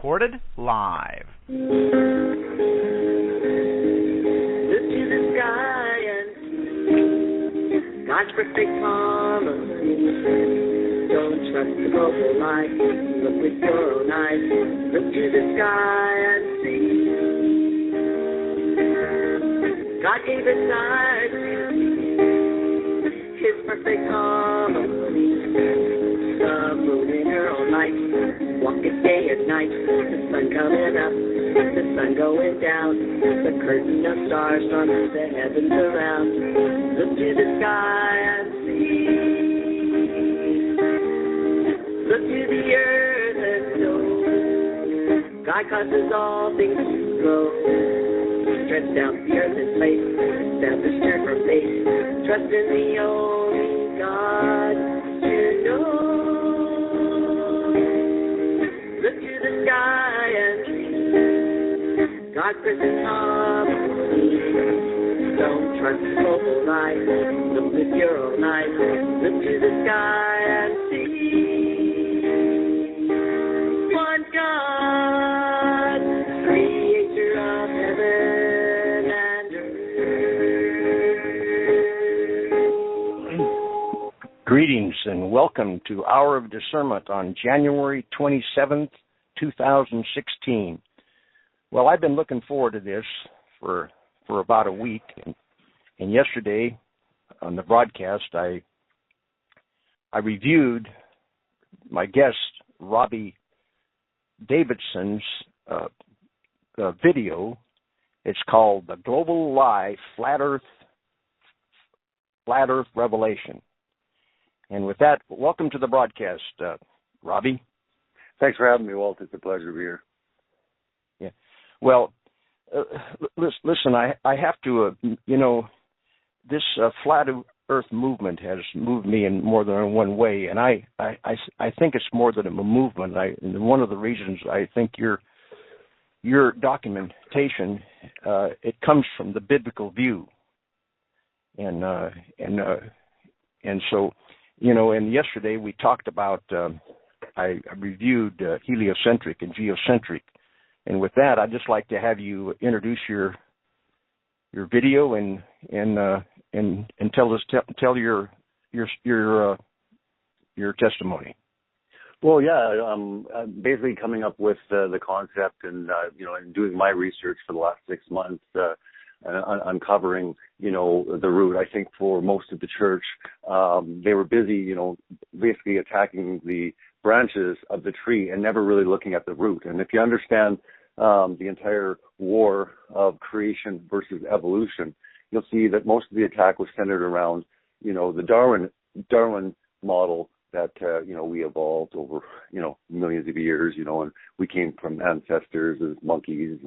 recorded live. Look to the sky and see God's perfect harmony. Don't trust the global light. Look with your own eyes. Look to the sky and see God gave His eyes to see His perfect harmony. The moon in her own light, walking day and night. The sun coming up, the sun going down. The curtain of stars on the heavens around. Look to the sky and see. Look to the earth and know God causes all things to grow. Stretched out the earth in place, established her for faith. Trust in the only God you know. Look to the sky and see God's presence harmony. Don't trust global light. Look with your own eyes. Look to the sky and see one God, creator of heaven and earth. Greetings and welcome to Hour of Discernment on January 27th, 2016. Well, I've been looking forward to this for about a week, and yesterday on the broadcast, I reviewed my guest Robbie Davidson's video. It's called "The Global Lie: Flat Earth Revelation." And with that, welcome to the broadcast, Robbie. Thanks for having me, Walt. It's a pleasure to be here. Yeah. Well, listen, I have to, this flat Earth movement has moved me in more than one way, and I think it's more than a movement. And one of the reasons I think your documentation it comes from the biblical view, and so. And yesterday we talked about, I reviewed heliocentric and geocentric. And with that, I'd just like to have you introduce your video and tell your testimony. Well, yeah, I'm basically coming up with the concept and, and doing my research for the last 6 months, uncovering, the root. I think for most of the church, they were busy, basically attacking the branches of the tree and never really looking at the root. And if you understand the entire war of creation versus evolution, you'll see that most of the attack was centered around, the Darwin model that, we evolved over, millions of years, and we came from ancestors as monkeys.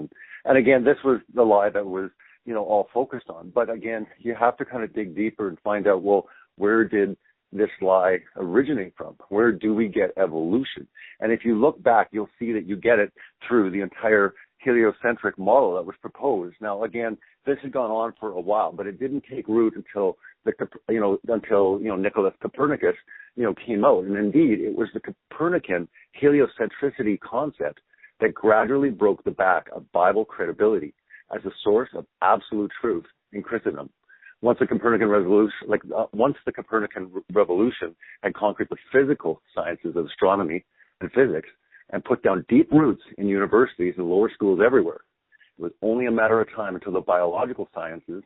And again, this was the lie that was, all focused on. But again, you have to kind of dig deeper and find out, well, where did this lie originate from? Where do we get evolution? And if you look back, you'll see that you get it through the entire heliocentric model that was proposed. Now, again, this had gone on for a while, but it didn't take root until Nicholas Copernicus, came out. And indeed, it was the Copernican heliocentricity concept that gradually broke the back of Bible credibility as a source of absolute truth in Christendom. Once the Copernican revolution had conquered the physical sciences of astronomy and physics and put down deep roots in universities and lower schools everywhere, it was only a matter of time until the biological sciences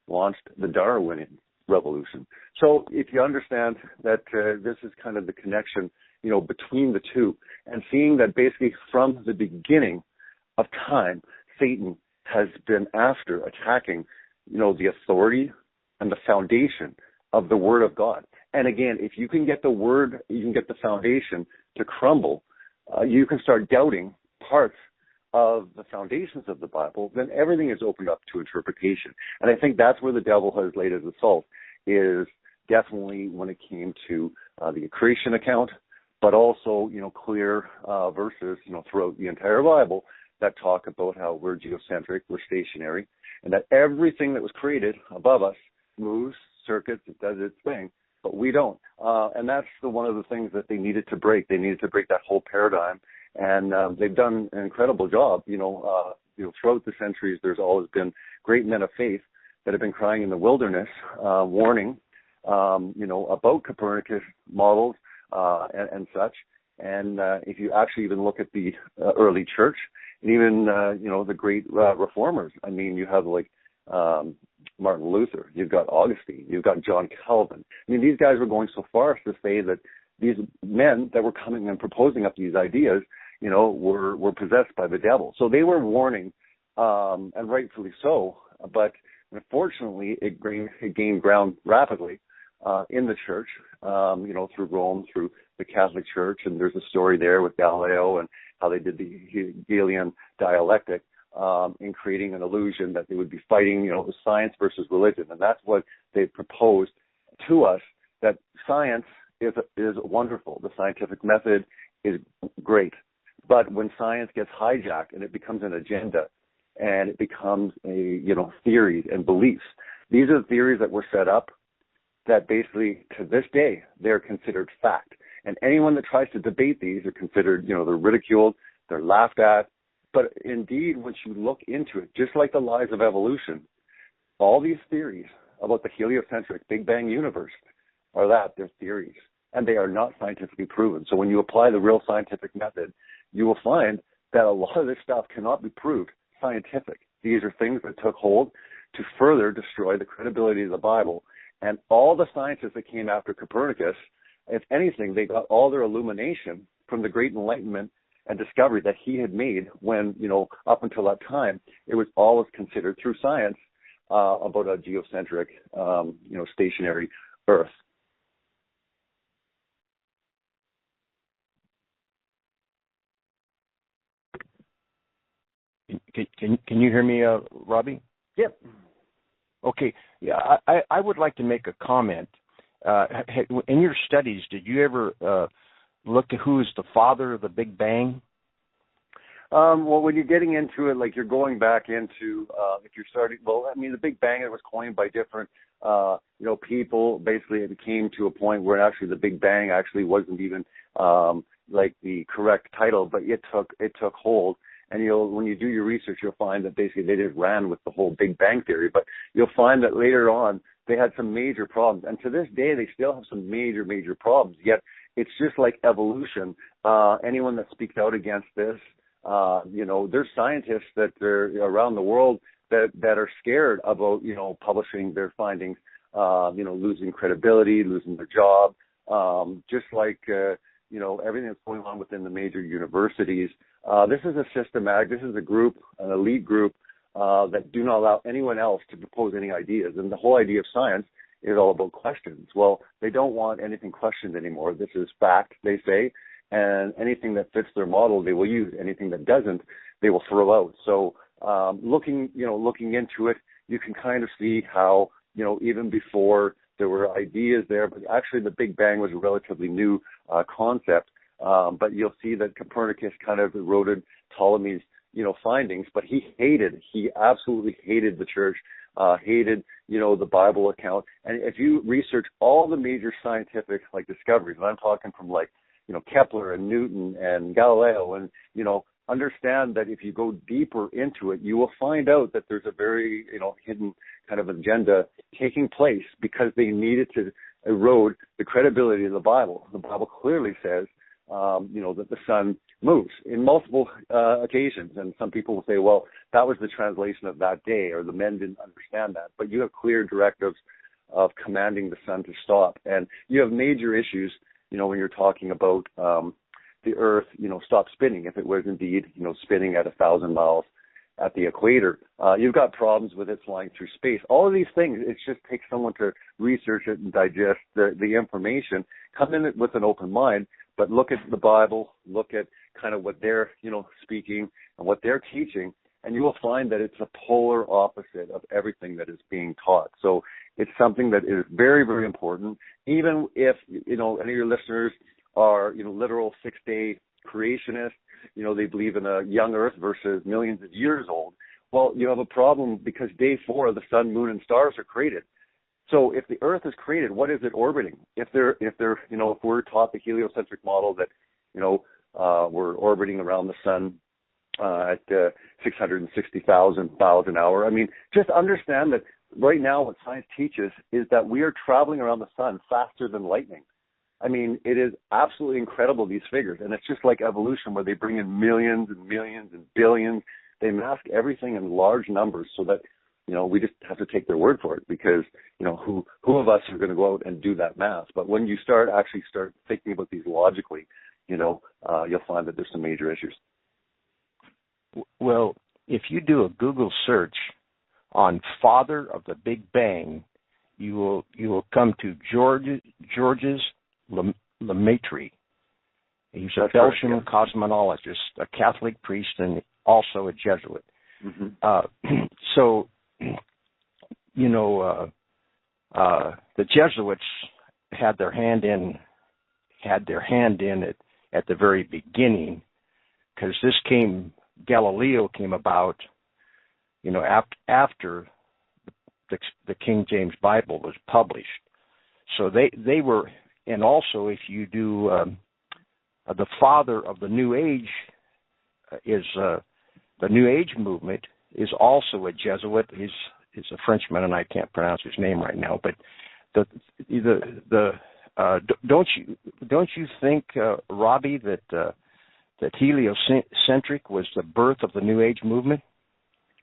launched the Darwinian revolution. So if you understand that this is kind of the connection, between the two, and seeing that basically from the beginning of time, Satan has been after attacking, the authority and the foundation of the Word of God. And again, if you can get the Word, you can get the foundation to crumble, you can start doubting parts of the foundations of the Bible, then everything is opened up to interpretation. And I think that's where the devil has laid his assault, is definitely when it came to the creation account, but also, clear verses, throughout the entire Bible that talk about how we're geocentric, we're stationary, and that everything that was created above us moves, circuits, it does its thing, but we don't. And that's one of the things that they needed to break. They needed to break that whole paradigm And they've done an incredible job. Throughout the centuries, there's always been great men of faith that have been crying in the wilderness, warning, about Copernicus models and such. And if you actually even look at the early church, and even the great reformers, I mean, you have like Martin Luther, you've got Augustine, you've got John Calvin. I mean, these guys were going so far as to say that these men that were coming and proposing up these ideas, were possessed by the devil. So they were warning, and rightfully so. But unfortunately, it gained ground rapidly in the church, through Rome, through the Catholic Church. And there's a story there with Galileo and how they did the Hegelian dialectic in creating an illusion that they would be fighting, science versus religion. And that's what they proposed to us, that science is wonderful. The scientific method is great. But when science gets hijacked and it becomes an agenda and it becomes theories and beliefs, these are the theories that were set up that basically to this day, they're considered fact. And anyone that tries to debate these are considered, they're ridiculed, they're laughed at. But indeed, once you look into it, just like the lies of evolution, all these theories about the heliocentric Big Bang universe they're theories. And they are not scientifically proven. So when you apply the real scientific method, you will find that a lot of this stuff cannot be proved scientific. These are things that took hold to further destroy the credibility of the Bible. And all the scientists that came after Copernicus, if anything, they got all their illumination from the great enlightenment and discovery that he had made when, up until that time, it was always considered through science about a geocentric, stationary Earth. Can you hear me, Robbie? Yep. Okay. Yeah, I would like to make a comment. In your studies, did you ever look at who is the father of the Big Bang? Well, when you're getting into it, like you're going back into, if you're starting, the Big Bang, it was coined by different, people. Basically, it came to a point where actually the Big Bang actually wasn't even like the correct title, but it took hold. And when you do your research, you'll find that basically they just ran with the whole Big Bang theory. But you'll find that later on they had some major problems, and to this day they still have some major problems. Yet it's just like evolution. Anyone that speaks out against this, there's scientists that are around the world that are scared about publishing their findings, losing credibility, losing their job, just like everything that's going on within the major universities. This is a group, an elite group, that do not allow anyone else to propose any ideas. And the whole idea of science is all about questions. Well, they don't want anything questioned anymore. This is fact, they say, and anything that fits their model, they will use. Anything that doesn't, they will throw out. So, looking into it, you can kind of see how, even before there were ideas there, but actually the Big Bang was a relatively new concept. But you'll see that Copernicus kind of eroded Ptolemy's, findings, but he absolutely hated the church, hated, the Bible account. And if you research all the major scientific, discoveries, and I'm talking from Kepler and Newton and Galileo, and, understand that if you go deeper into it, you will find out that there's a very, hidden kind of agenda taking place because they needed to erode the credibility of the Bible. The Bible clearly says, that the sun moves in multiple occasions. And some people will say, well, that was the translation of that day, or the men didn't understand that. But you have clear directives of commanding the sun to stop. And you have major issues, when you're talking about the Earth, stop spinning. If it was indeed, spinning at 1,000 miles at the equator, you've got problems with it flying through space. All of these things, it just takes someone to research it and digest the information, come in with an open mind, but look at the Bible, look at kind of what they're, speaking and what they're teaching, and you will find that it's a polar opposite of everything that is being taught. So it's something that is very, very important. Even if, any of your listeners are, literal 6-day creationists, they believe in a young Earth versus millions of years old. Well, you have a problem because day 4, the sun, moon, and stars are created. So if the Earth is created, what is it orbiting? If we're taught the heliocentric model that, we're orbiting around the sun at 660,000 miles an hour. I mean, just understand that right now what science teaches is that we are traveling around the sun faster than lightning. I mean, it is absolutely incredible, these figures. And it's just like evolution, where they bring in millions and millions and billions. They mask everything in large numbers so that, we just have to take their word for it, because, who of us are going to go out and do that math? But when you start thinking about these logically, you'll find that there's some major issues. Well, if you do a Google search on father of the Big Bang, you will come to Georges Lemaitre. He's a Belgian cosmologist, a Catholic priest, and also a Jesuit. Mm-hmm. So, the Jesuits had their hand in it at the very beginning, because Galileo came about, after the King James Bible was published. So they were, and also if you do, the father of the New Age is the New Age movement is also a Jesuit. He's a Frenchman, and I can't pronounce his name right now. But don't you think, Robbie, that heliocentric was the birth of the New Age movement?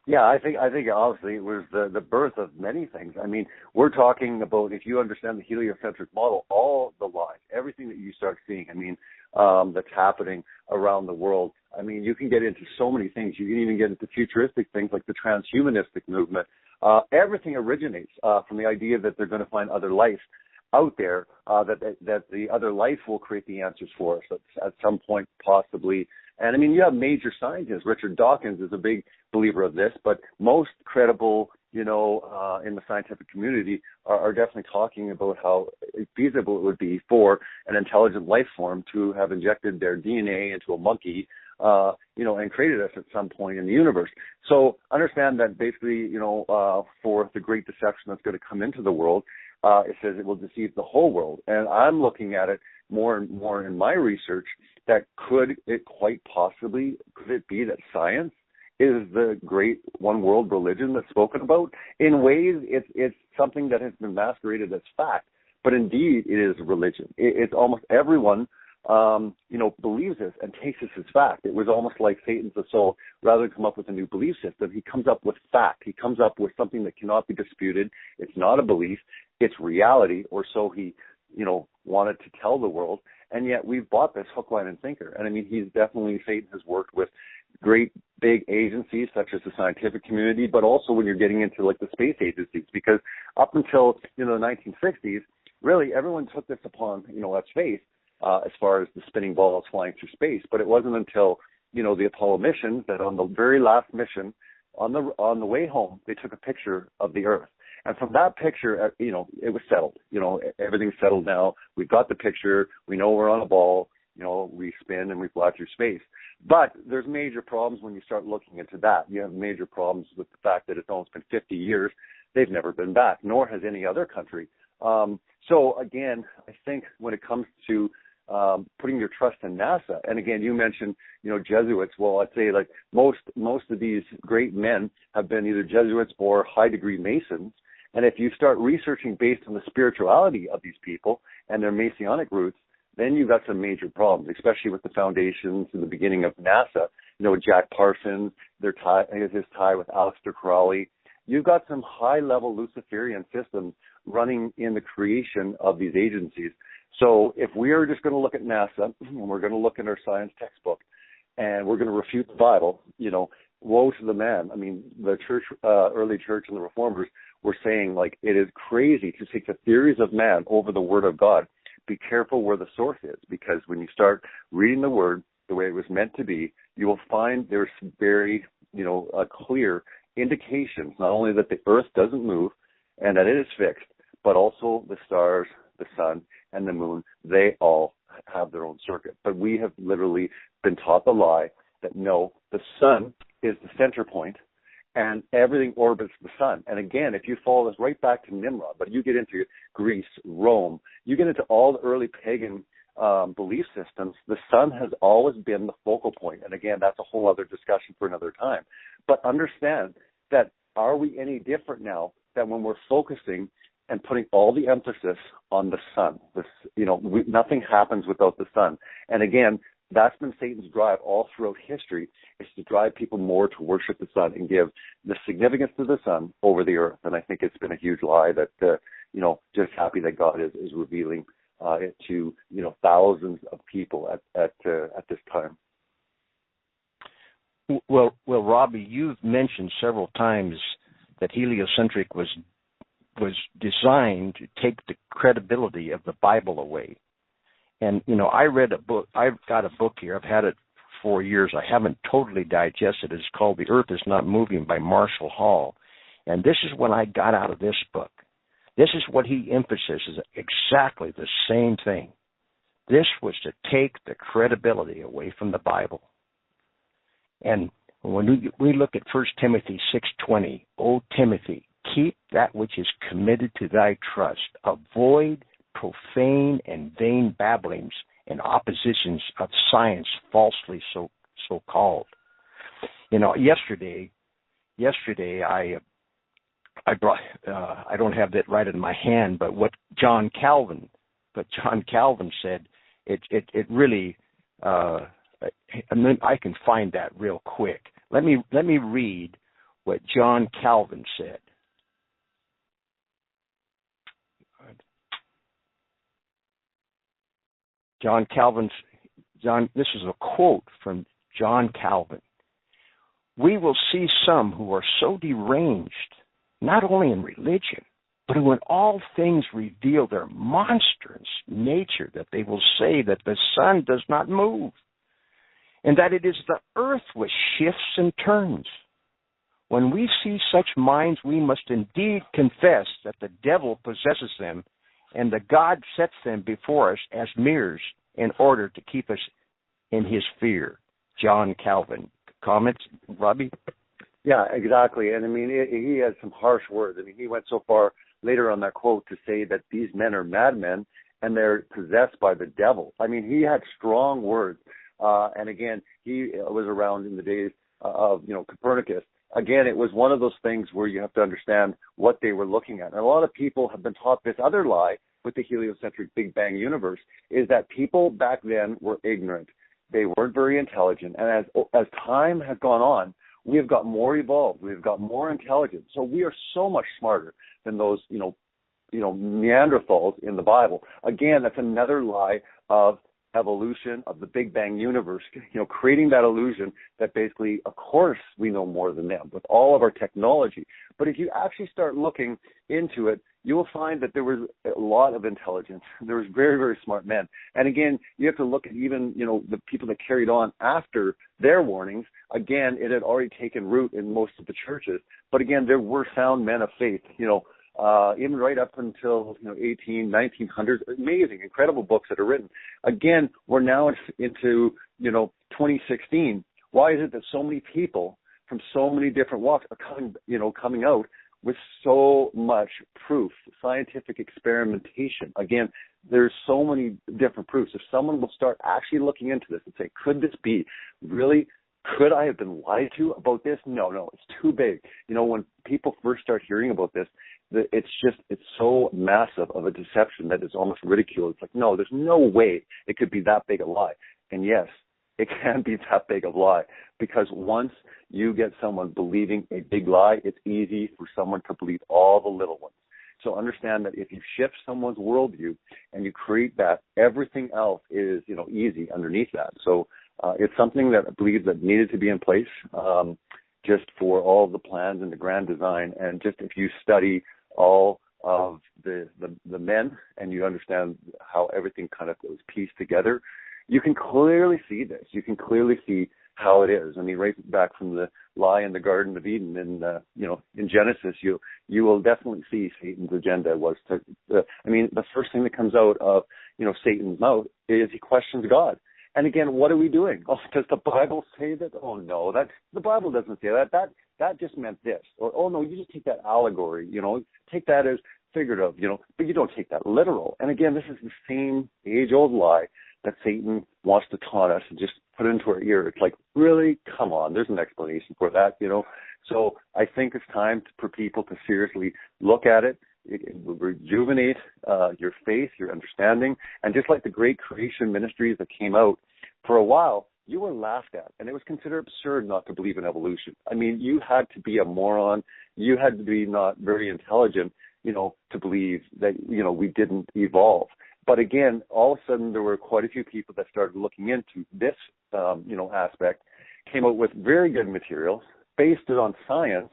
Yeah, I think obviously it was the birth of many things. I mean, we're talking about, if you understand the heliocentric model, all the lies, everything that you start seeing, that's happening around the world. I mean, you can get into so many things. You can even get into futuristic things like the transhumanistic movement. Everything originates from the idea that they're going to find other life out there, that the other life will create the answers for us at some point, possibly. And you have major scientists. Richard Dawkins is a big believer of this, but most credible, in the scientific community are definitely talking about how feasible it would be for an intelligent life form to have injected their DNA into a monkey, and created us at some point in the universe. So understand that basically, for the great deception that's going to come into the world, it says it will deceive the whole world. And I'm looking at it more and more in my research that could it be that science is the great one world religion that's spoken about? In ways, it's something that has been masqueraded as fact, but indeed it is religion. It's almost everyone, believes this and takes this as fact. It was almost like Satan's assault. Rather than come up with a new belief system, he comes up with fact. He comes up with something that cannot be disputed. It's not a belief. It's reality, or so he, wanted to tell the world. And yet we've bought this hook, line, and sinker. And Satan has worked with great big agencies such as the scientific community, but also when you're getting into like the space agencies, because up until, the 1960s, really everyone took this upon, as faith, as far as the spinning balls flying through space. But it wasn't until, the Apollo missions that on the very last mission, on the way home, they took a picture of the Earth. And from that picture, it was settled. Everything's settled now. We've got the picture. We know we're on a ball. We spin and we fly through space. But there's major problems when you start looking into that. You have major problems with the fact that it's almost been 50 years. They've never been back, nor has any other country. So again, I think when it comes to putting your trust in NASA, and again, you mentioned, Jesuits. Well, I'd say like most of these great men have been either Jesuits or high degree Masons. And if you start researching based on the spirituality of these people and their Masonic roots, then you've got some major problems, especially with the foundations in the beginning of NASA. Jack Parsons, his tie with Aleister Crowley. You've got some high-level Luciferian systems running in the creation of these agencies. So if we are just going to look at NASA and we're going to look at our science textbook and we're going to refute the Bible, woe to the man. The church, early church and the reformers were saying, like, it is crazy to take the theories of man over the word of God. Be careful where the source is, because when you start reading the word the way it was meant to be, you will find there's very, clear indications, not only that the earth doesn't move and that it is fixed, but also the stars, the sun, and the moon, they all have their own circuit. But we have literally been taught the lie that no, the sun is the center point and everything orbits the sun. And again, if you follow this right back to Nimrod, but you get into Greece, Rome, you get into all the early pagan belief systems, the sun has always been the focal point. And again, that's a whole other discussion for another time. But understand that, are we any different now that when we're focusing and putting all the emphasis on the sun? Nothing happens without the sun. And again, that's been Satan's drive all throughout history, is to drive people more to worship the sun and give the significance to the sun over the earth. And I think it's been a huge lie that, just happy that God is revealing it to, thousands of people at this time. Well, Robbie, you've mentioned several times that heliocentric was designed to take the credibility of the Bible away. And, I read a book. I've got a book here. I've had it for 4 years. I haven't totally digested it. It's called The Earth is Not Moving by Marshall Hall. And this is what I got out of this book. This is what he emphasizes, exactly the same thing. This was to take the credibility away from the Bible. And when we look at 1 Timothy 6:20, O Timothy, keep that which is committed to thy trust. Avoid profane and vain babblings and oppositions of science falsely so called. Yesterday I brought I don't have that right in my hand, but what John Calvin said, it really I can find that real quick. Let me read what John Calvin said. This is a quote from John Calvin. We will see some who are so deranged, not only in religion, but who in all things reveal their monstrous nature, that they will say that the sun does not move, and that it is the earth which shifts and turns. When we see such minds, we must indeed confess that the devil possesses them, and that God sets them before us as mirrors in order to keep us in his fear. John Calvin. Comments, Robbie? Yeah, exactly. And he has some harsh words. He went so far later on that quote to say that these men are madmen and they're possessed by the devil. He had strong words. And again, he was around in the days of, Copernicus. Again, it was one of those things where you have to understand what they were looking at. And a lot of people have been taught this other lie with the heliocentric Big Bang universe, is that people back then were ignorant. They weren't very intelligent. And as time has gone on, we have got more evolved. We've got more intelligent. So we are so much smarter than those, Neanderthals in the Bible. Again, that's another lie of evolution, of the Big Bang universe, creating that illusion that basically, of course, we know more than them with all of our technology. But if you actually start looking into it, you will find that there was a lot of intelligence. There was very, very smart men. And again, you have to look at even, the people that carried on after their warnings. Again, it had already taken root in most of the churches. But again, there were sound men of faith, even right up until 1900s. Amazing, incredible books that are written. Again, we're now into 2016. Why is it that so many people from so many different walks are coming out with so much proof, scientific experimentation? Again, there's so many different proofs. If someone will start actually looking into this and say, could this be really? Could I have been lied to about this? No, it's too big. When people first start hearing about this, it's so massive of a deception that it's almost ridiculed. It's like, no, there's no way it could be that big a lie. And yes, it can be that big of a lie, because once you get someone believing a big lie, it's easy for someone to believe all the little ones. So understand that if you shift someone's worldview and you create that, everything else is, easy underneath that. So it's something that I believe that needed to be in place, just for all the plans and the grand design. And just if you study all of the men and you understand how everything kind of goes pieced together, you can clearly see this. You can clearly see how it is. Right back from the lie in the Garden of Eden, and in Genesis, you will definitely see Satan's agenda was to. The first thing that comes out of Satan's mouth is he questions God. And again, what are we doing? Oh, does the Bible say that? Oh no, the Bible doesn't say that. That just meant this. Or oh no, you just take that allegory. Take that as figurative, but you don't take that literal. And again, this is the same age-old lie that Satan wants to taunt us and just put into our ear. It's like, really? Come on, there's an explanation for that, So I think it's time for people to seriously look at it. It will rejuvenate your faith, your understanding. And just like the great creation ministries that came out, for a while, you were laughed at, and it was considered absurd not to believe in evolution. I mean, you had to be a moron. You had to be not very intelligent, to believe that, we didn't evolve. But again, all of a sudden, there were quite a few people that started looking into this, aspect, came out with very good materials, based it on science,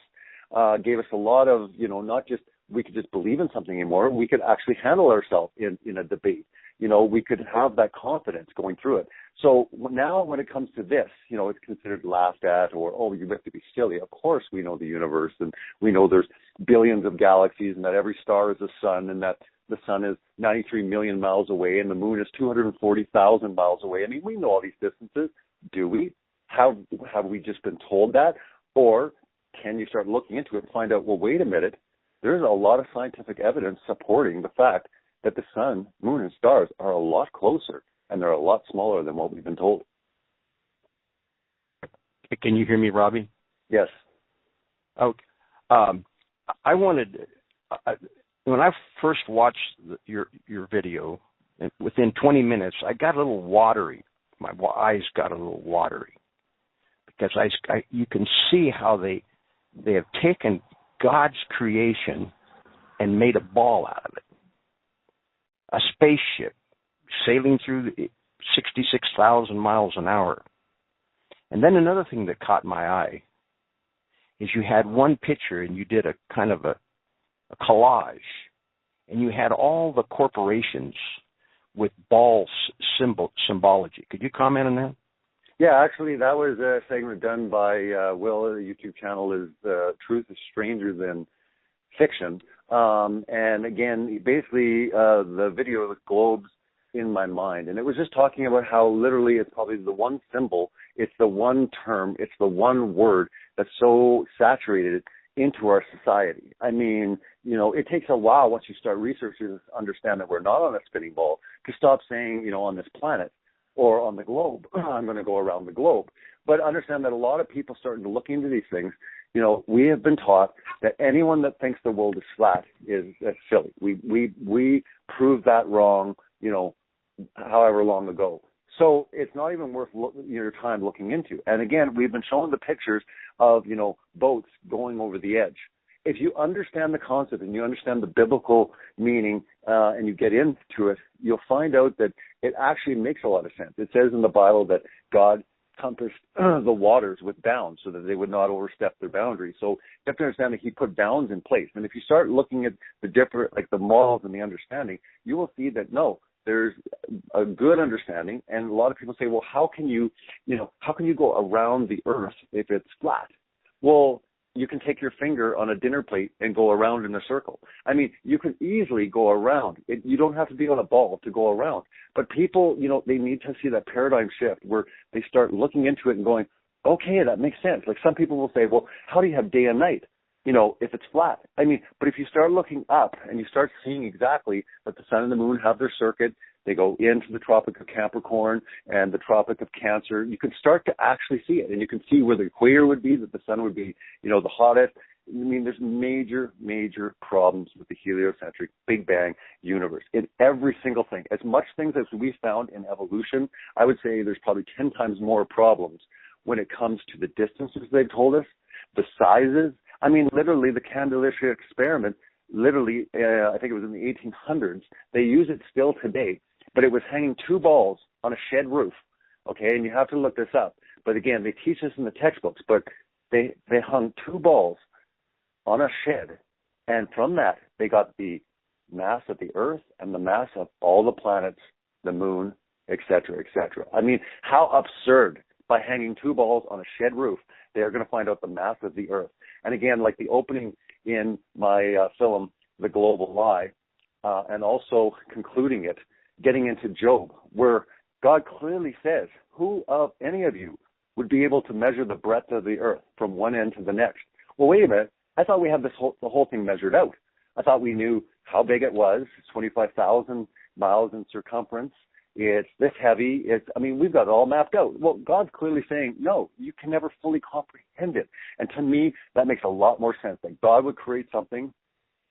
gave us a lot of, not just we could just believe in something anymore. We could actually handle ourselves in a debate. We could have that confidence going through it. So now when it comes to this, it's considered laughed at or, oh, you have to be silly. Of course we know the universe, and we know there's billions of galaxies, and that every star is a sun, and that the sun is 93 million miles away and the moon is 240,000 miles away. I mean, we know all these distances. Do we? Have we just been told that? Or can you start looking into it and find out, well, wait a minute, there's a lot of scientific evidence supporting the fact that the sun, moon, and stars are a lot closer, and they're a lot smaller than what we've been told. Can you hear me, Robbie? Yes. Okay. I wanted, when I first watched your video, within 20 minutes, I got a little watery. My eyes got a little watery because you can see how they have taken God's creation and made a ball out of it. A spaceship sailing through 66,000 miles an hour. And then another thing that caught my eye is you had one picture and you did a kind of a collage, and you had all the corporations with ball symbology. Could you comment on that? Yeah, actually, that was a segment done by Will. The YouTube channel is Truth is Stranger Than Fiction. And again, basically, the video was globes in my mind. And it was just talking about how literally it's probably the one symbol, it's the one term, it's the one word that's so saturated into our society. I mean, it takes a while once you start researching to understand that we're not on a spinning ball to stop saying, on this planet or on the globe, I'm going to go around the globe. But understand that a lot of people starting to look into these things. We have been taught that anyone that thinks the world is flat is silly. We proved that wrong, however long ago. So it's not even worth your time looking into. And again, we've been showing the pictures of, boats going over the edge. If you understand the concept and you understand the biblical meaning and you get into it, you'll find out that it actually makes a lot of sense. It says in the Bible that God compassed the waters with bounds so that they would not overstep their boundaries. So you have to understand that he put bounds in place. And if you start looking at the different, like the models and the understanding, you will see that no, there's a good understanding. And a lot of people say, well, how can you go around the earth if it's flat? Well, you can take your finger on a dinner plate and go around in a circle. I mean, you can easily go around. You don't have to be on a ball to go around. But people, they need to see that paradigm shift where they start looking into it and going, okay, that makes sense. Like some people will say, well, how do you have day and night, if it's flat? I mean, but if you start looking up and you start seeing exactly that the sun and the moon have their circuit, they go into the Tropic of Capricorn and the Tropic of Cancer, you can start to actually see it. And you can see where the equator would be, that the sun would be, the hottest. I mean, there's major, major problems with the heliocentric Big Bang universe in every single thing. As much things as we found in evolution, I would say there's probably 10 times more problems when it comes to the distances they've told us, the sizes. I mean, literally, the Candelaria experiment, I think it was in the 1800s, they use it still today. But it was hanging two balls on a shed roof, okay? And you have to look this up. But again, they teach this in the textbooks, but they hung two balls on a shed, and from that, they got the mass of the Earth and the mass of all the planets, the moon, et cetera, et cetera. I mean, how absurd, by hanging two balls on a shed roof, they're going to find out the mass of the Earth. And again, like the opening in my film, The Global Lie, and also concluding it, getting into Job, where God clearly says, who of any of you would be able to measure the breadth of the earth from one end to the next? Well, wait a minute. I thought we had the whole thing measured out. I thought we knew how big it was. It's 25,000 miles in circumference. It's this heavy. We've got it all mapped out. Well, God's clearly saying, no, you can never fully comprehend it. And to me, that makes a lot more sense, that God would create something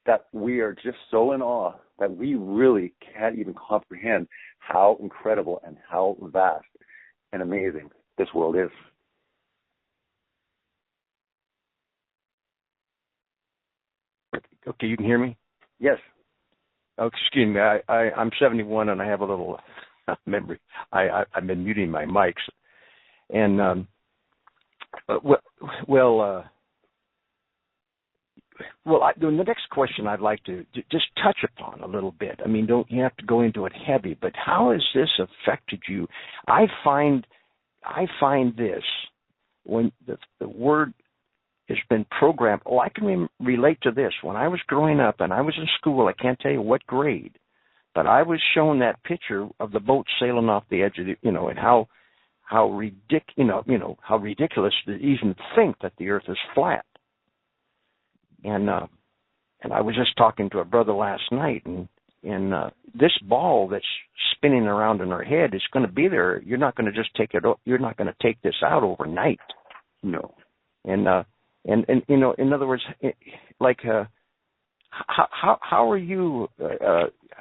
that we are just so in awe that we really can't even comprehend how incredible and how vast and amazing this world is. Okay, you can hear me? Yes. Oh, excuse me. I'm 71 and I have a little memory. I've been muting my mics. And, the next question I'd like to just touch upon a little bit. I mean, don't you have to go into it heavy, but how has this affected you? I find this when the word has been programmed. Oh, I can relate to this. When I was growing up and I was in school, I can't tell you what grade, but I was shown that picture of the boat sailing off the edge of the, and how ridiculous to even think that the earth is flat. And I was just talking to a brother last night, and this ball that's spinning around in our head is going to be there. You're not going to just take it. You're not going to take this out overnight. No. And in other words, like, how are you?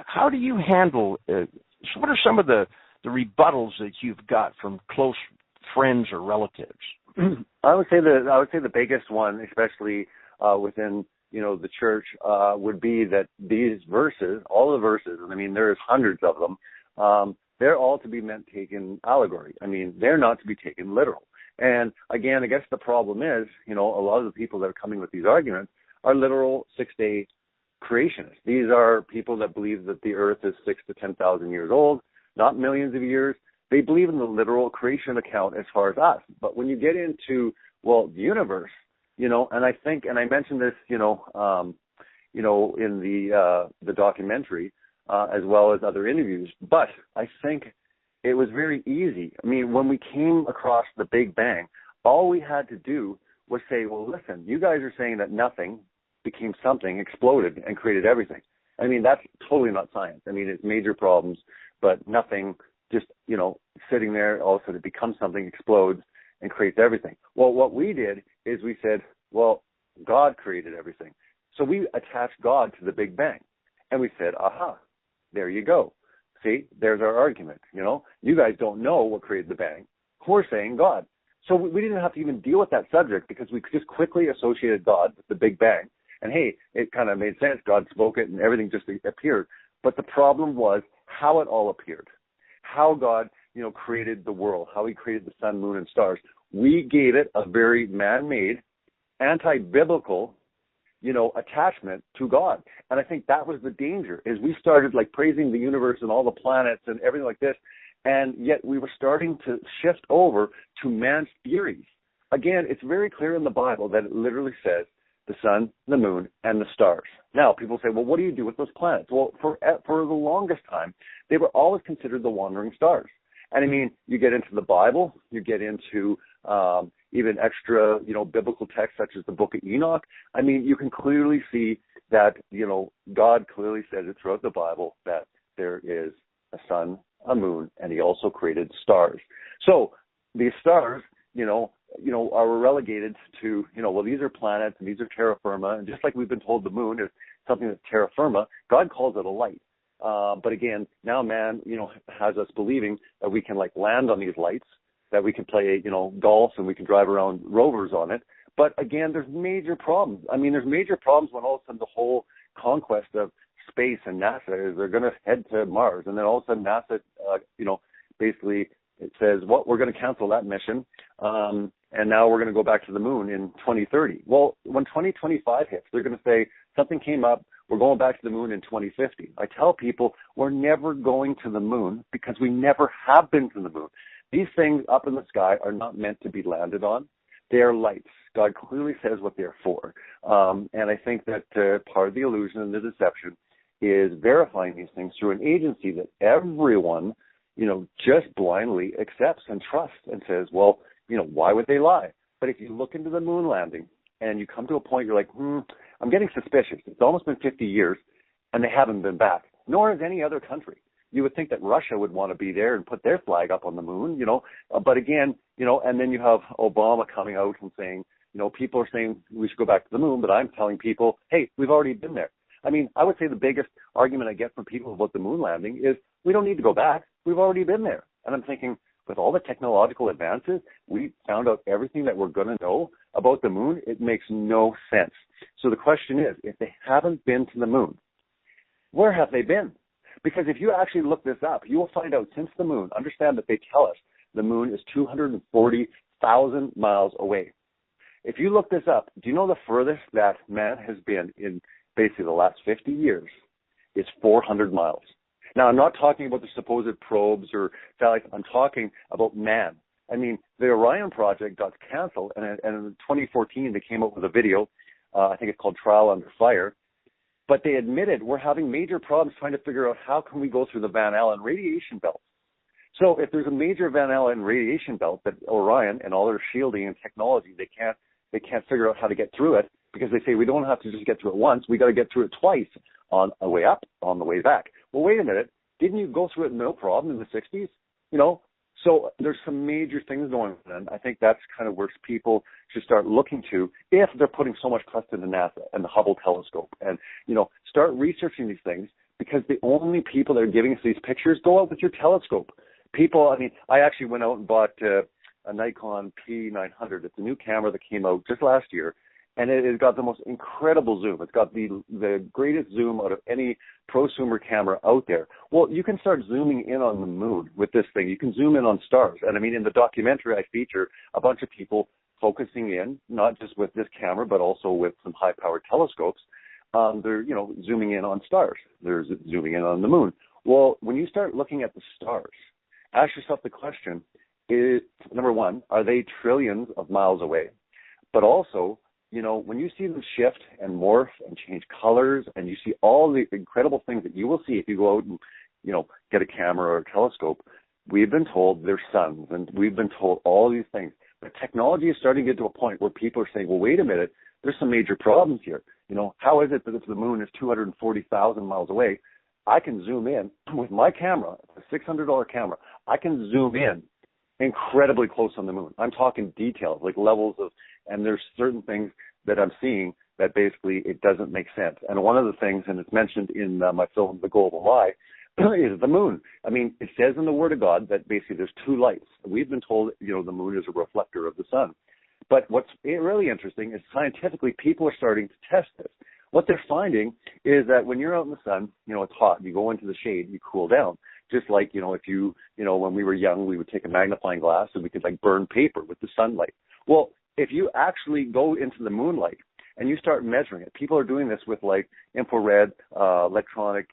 How do you handle? What are some of the rebuttals that you've got from close friends or relatives? I would say the biggest one, especially within the church, would be that these verses, all the verses, and I mean there's hundreds of them, they're all to be meant taken allegory. I mean, they're not to be taken literal. And again, I guess the problem is, a lot of the people that are coming with these arguments are literal 6-day creationists. These are people that believe that the earth is 6,000 to 10,000 years old, not millions of years. They believe in the literal creation account as far as us. But when you get into, the universe, and I think, and I mentioned this, in the documentary, as well as other interviews, but I think it was very easy. I mean, when we came across the Big Bang, all we had to do was say, well, listen, you guys are saying that nothing became something, exploded, and created everything. I mean, that's totally not science. I mean, it's major problems, but nothing just, sitting there, all of a sudden it becomes something, explodes, and creates everything. Well, what we did is we said, well, God created everything. So we attached God to the Big Bang. And we said, aha, there you go. See, there's our argument. You guys don't know what created the bang. We're saying God. So we didn't have to even deal with that subject because we just quickly associated God with the Big Bang. And hey, it kind of made sense. God spoke it and everything just appeared. But the problem was how it all appeared, how God, created the world, how he created the sun, moon, and stars. We gave it a very man-made, anti-biblical, attachment to God. And I think that was the danger, is we started like praising the universe and all the planets and everything like this, and yet we were starting to shift over to man's theories. Again, it's very clear in the Bible that it literally says the sun, the moon, and the stars. Now, people say, well, what do you do with those planets? Well, for the longest time, they were always considered the wandering stars. And I mean, you get into the Bible, you get into even extra, biblical texts such as the Book of Enoch. I mean, you can clearly see that, God clearly says it throughout the Bible that there is a sun, a moon, and he also created stars. So these stars, are relegated to, these are planets and these are terra firma. And just like we've been told the moon is something that's terra firma, God calls it a light. But again, now man, has us believing that we can land on these lights, that we can play, golf and we can drive around rovers on it. But again, there's major problems. I mean, there's major problems when all of a sudden the whole conquest of space and NASA is they're going to head to Mars. And then all of a sudden NASA, basically it says, well, we're going to cancel that mission. And now we're going to go back to the moon in 2030. Well, when 2025 hits, they're going to say something came up. We're going back to the moon in 2050. I tell people we're never going to the moon because we never have been to the moon. These things up in the sky are not meant to be landed on. They are lights. God clearly says what they're for. And I think that part of the illusion and the deception is verifying these things through an agency that everyone, just blindly accepts and trusts and says, well, why would they lie? But if you look into the moon landing and you come to a point, you're like, I'm getting suspicious. It's almost been 50 years, and they haven't been back, nor has any other country. You would think that Russia would want to be there and put their flag up on the moon, but again, and then you have Obama coming out and saying, people are saying we should go back to the moon, but I'm telling people, hey, we've already been there. I mean, I would say the biggest argument I get from people about the moon landing is we don't need to go back. We've already been there. And I'm thinking, with all the technological advances, we found out everything that we're going to know about the moon. It makes no sense. So the question is, if they haven't been to the moon, where have they been? Because if you actually look this up, you will find out since the moon, understand that they tell us the moon is 240,000 miles away. If you look this up, do you know the furthest that man has been in basically the last 50 years is 400 miles? Now, I'm not talking about the supposed probes or satellites. I'm talking about man. I mean, the Orion project got canceled, and in 2014 they came out with a video. I think it's called Trial Under Fire. But they admitted we're having major problems trying to figure out how can we go through the Van Allen radiation belt. So if there's a major Van Allen radiation belt that Orion and all their shielding and technology, they can't figure out how to get through it, because they say we don't have to just get through it once, we got to get through it twice, on the way up, on the way back. Well, wait a minute, didn't you go through it no problem in the 60s? So there's some major things going on, and I think that's kind of where people should start looking to if they're putting so much trust into NASA and the Hubble telescope, and start researching these things, because the only people that are giving us these pictures, go out with your telescope. People, I actually went out and bought a Nikon P900. It's a new camera that came out just last year, and it's got the most incredible zoom. It's got the greatest zoom out of any prosumer camera out there. Well, you can start zooming in on the moon with this thing. You can zoom in on stars. And in the documentary, I feature a bunch of people focusing in, not just with this camera, but also with some high-powered telescopes. They're, zooming in on stars. They're zooming in on the moon. Well, when you start looking at the stars, ask yourself the question, number one, are they trillions of miles away? But also, when you see them shift and morph and change colors, and you see all the incredible things that you will see if you go out and, get a camera or a telescope, we've been told they're suns, and we've been told all these things. But technology is starting to get to a point where people are saying, well, wait a minute, there's some major problems here. How is it that if the moon is 240,000 miles away, I can zoom in with my camera, a $600 camera, I can zoom in incredibly close on the moon. I'm talking details, like levels of, and there's certain things that I'm seeing that basically it doesn't make sense. And one of the things, and it's mentioned in my film, The Golden Lie, is the moon. It says in the Word of God that basically there's two lights. We've been told, the moon is a reflector of the sun. But what's really interesting is scientifically people are starting to test this. What they're finding is that when you're out in the sun, it's hot. You go into the shade, you cool down. Just like, if you, when we were young, we would take a magnifying glass and we could burn paper with the sunlight. Well, if you actually go into the moonlight and you start measuring it, people are doing this with infrared, electronic,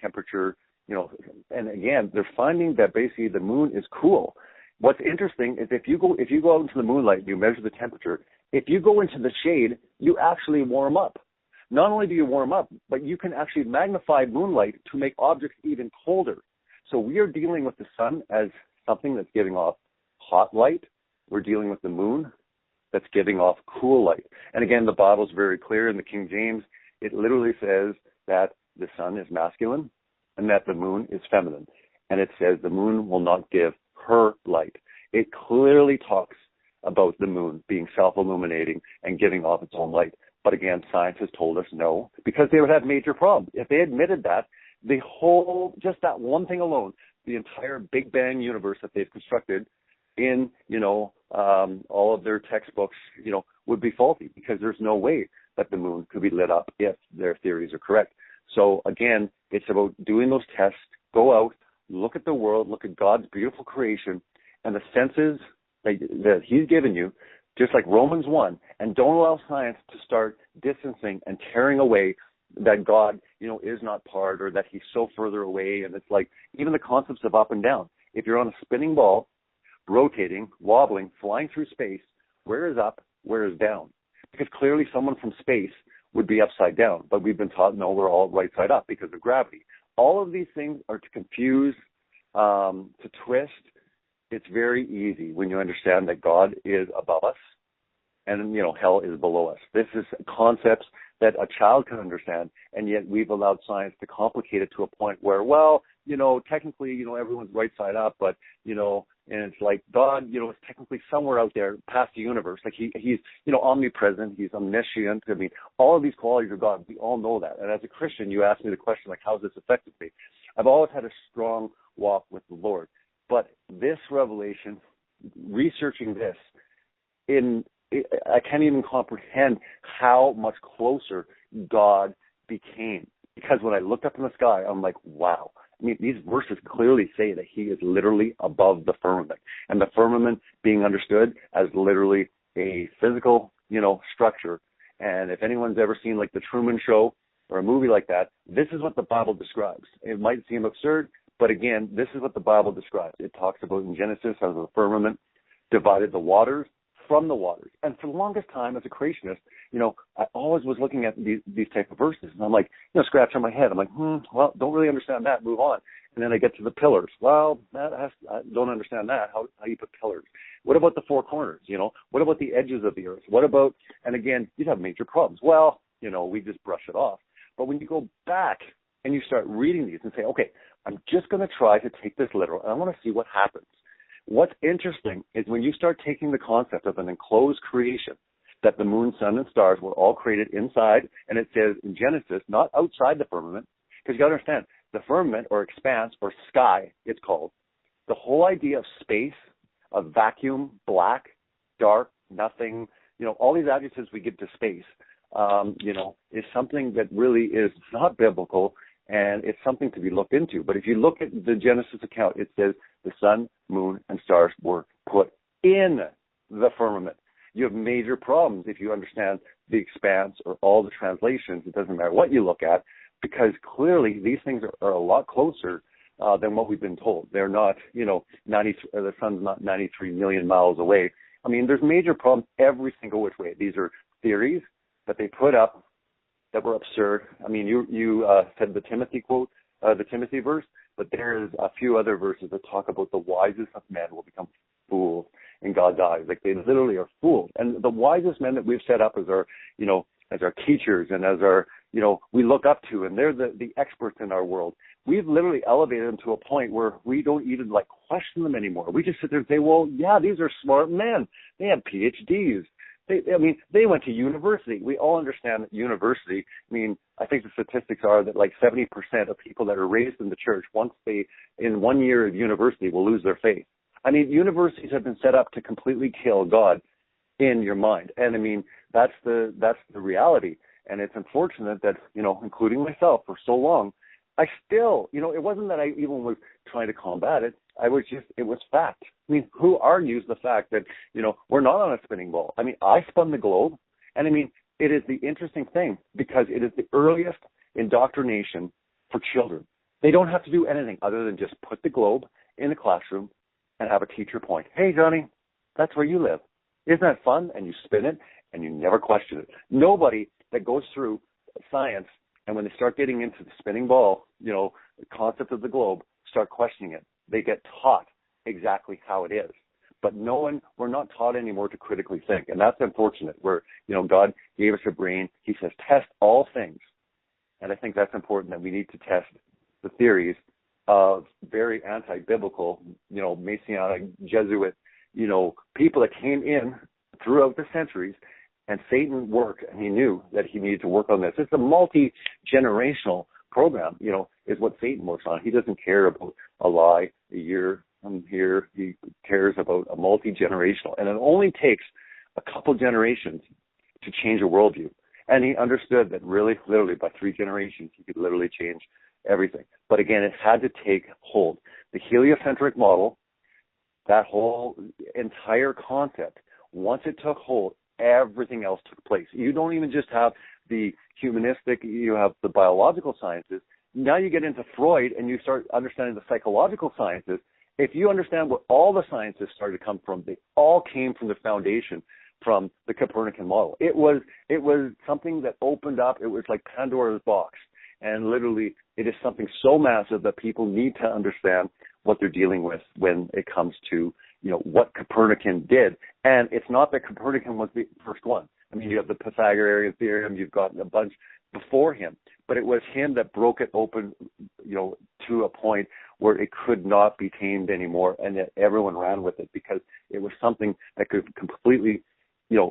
temperature, and again, they're finding that basically the moon is cool. What's interesting is if you go out into the moonlight and you measure the temperature, if you go into the shade, you actually warm up. Not only do you warm up, but you can actually magnify moonlight to make objects even colder. So we are dealing with the sun as something that's giving off hot light. We're dealing with the moon that's giving off cool light. And again, the Bible's very clear in the King James. It literally says that the sun is masculine and that the moon is feminine. And it says the moon will not give her light. It clearly talks about the moon being self-illuminating and giving off its own light. But again, science has told us no, because they would have major problems. If they admitted that, the whole, just that one thing alone, the entire Big Bang universe that they've constructed in, all of their textbooks, would be faulty, because there's no way that the moon could be lit up if their theories are correct. So again, it's about doing those tests, go out, look at the world, look at God's beautiful creation and the senses that he's given you, just like Romans 1, and don't allow science to start distancing and tearing away that God, is not part, or that he's so further away. And it's like even the concepts of up and down. If you're on a spinning ball, rotating, wobbling, flying through space, where is up, where is down? Because clearly someone from space would be upside down, but we've been taught, no, we're all right side up because of gravity. All of these things are to confuse, to twist. It's very easy when you understand that God is above us, and, hell is below us. This is concepts that a child can understand, and yet we've allowed science to complicate it to a point where, well, technically, everyone's right side up, but, and it's like God, is technically somewhere out there past the universe. Like he's, omnipresent, he's omniscient. I mean, all of these qualities of God, we all know that. And as a Christian, you ask me the question, like, how's this affected me? I've always had a strong walk with the Lord. But this revelation, researching this, I can't even comprehend how much closer God became. Because when I looked up in the sky, I'm like, wow. I mean, these verses clearly say that he is literally above the firmament. And the firmament being understood as literally a physical, structure. And if anyone's ever seen like the Truman Show or a movie like that, this is what the Bible describes. It might seem absurd, but again, this is what the Bible describes. It talks about in Genesis how the firmament divided the waters from the waters. And for the longest time as a creationist, I always was looking at these type of verses, and I'm like, scratching my head. I'm like, well, don't really understand that. Move on. And then I get to the pillars. Well, I don't understand that. How you put pillars? What about the four corners? What about the edges of the earth? What about? And again, you'd have major problems. Well, we just brush it off. But when you go back and you start reading these and say, okay, I'm just going to try to take this literal, and I want to see what happens. What's interesting is when you start taking the concept of an enclosed creation, that the moon, sun, and stars were all created inside, and it says in Genesis, not outside the firmament, because you got to understand, the firmament or expanse or sky, it's called, the whole idea of space, of vacuum, black, dark, nothing, all these adjectives we give to space, is something that really is not biblical, and it's something to be looked into. But if you look at the Genesis account, it says the sun, moon, and stars were put in the firmament. You have major problems if you understand the expanse or all the translations. It doesn't matter what you look at, because clearly these things are a lot closer than what we've been told. They're not, the sun's not 93 million miles away. I mean, there's major problems every single which way. These are theories that they put up that were absurd. I mean, you said the Timothy quote, the Timothy verse, but there's a few other verses that talk about the wisest of men will become fools in God's eyes. Like they literally are fools. And the wisest men that we've set up as our, as our teachers and as our, we look up to, and they're the experts in our world. We've literally elevated them to a point where we don't even question them anymore. We just sit there and say, well, yeah, these are smart men. They have PhDs. They went to university. We all understand that university, I think the statistics are that 70% of people that are raised in the church, in 1 year of university, will lose their faith. Universities have been set up to completely kill God in your mind. And that's the reality. And it's unfortunate that, including myself for so long, I still, it wasn't that I even was trying to combat it. It was fact. Who argues the fact that, we're not on a spinning ball? I spun the globe, and it is the interesting thing because it is the earliest indoctrination for children. They don't have to do anything other than just put the globe in the classroom and have a teacher point, hey, Johnny, that's where you live. Isn't that fun? And you spin it, and you never question it. Nobody that goes through science, and when they start getting into the spinning ball, the concept of the globe, start questioning it. They get taught exactly how it is. But we're not taught anymore to critically think. And that's unfortunate where, God gave us a brain. He says, test all things. And I think that's important that we need to test the theories of very anti-biblical, Messianic, Jesuit, people that came in throughout the centuries. And Satan worked, and he knew that he needed to work on this. It's a multi-generational program, is what Satan works on. He doesn't care about a lie, a year here. He cares about a multi-generational. And it only takes a couple generations to change a worldview. And he understood that really, literally, by 3 generations, he could literally change everything. But again, it had to take hold. The heliocentric model, that whole entire concept, once it took hold, everything else took place. You don't even just have the humanistic, you have the biological sciences. Now you get into Freud and you start understanding the psychological sciences. If you understand where all the sciences started to come from, they all came from the foundation from the Copernican model. It was something that opened up. It was like Pandora's box. And literally, it is something so massive that people need to understand what they're dealing with when it comes to, what Copernican did. And it's not that Copernican was the first one. I mean, you have the Pythagorean theorem, you've got a bunch before him, but it was him that broke it open, to a point where it could not be tamed anymore, and that everyone ran with it because it was something that could completely,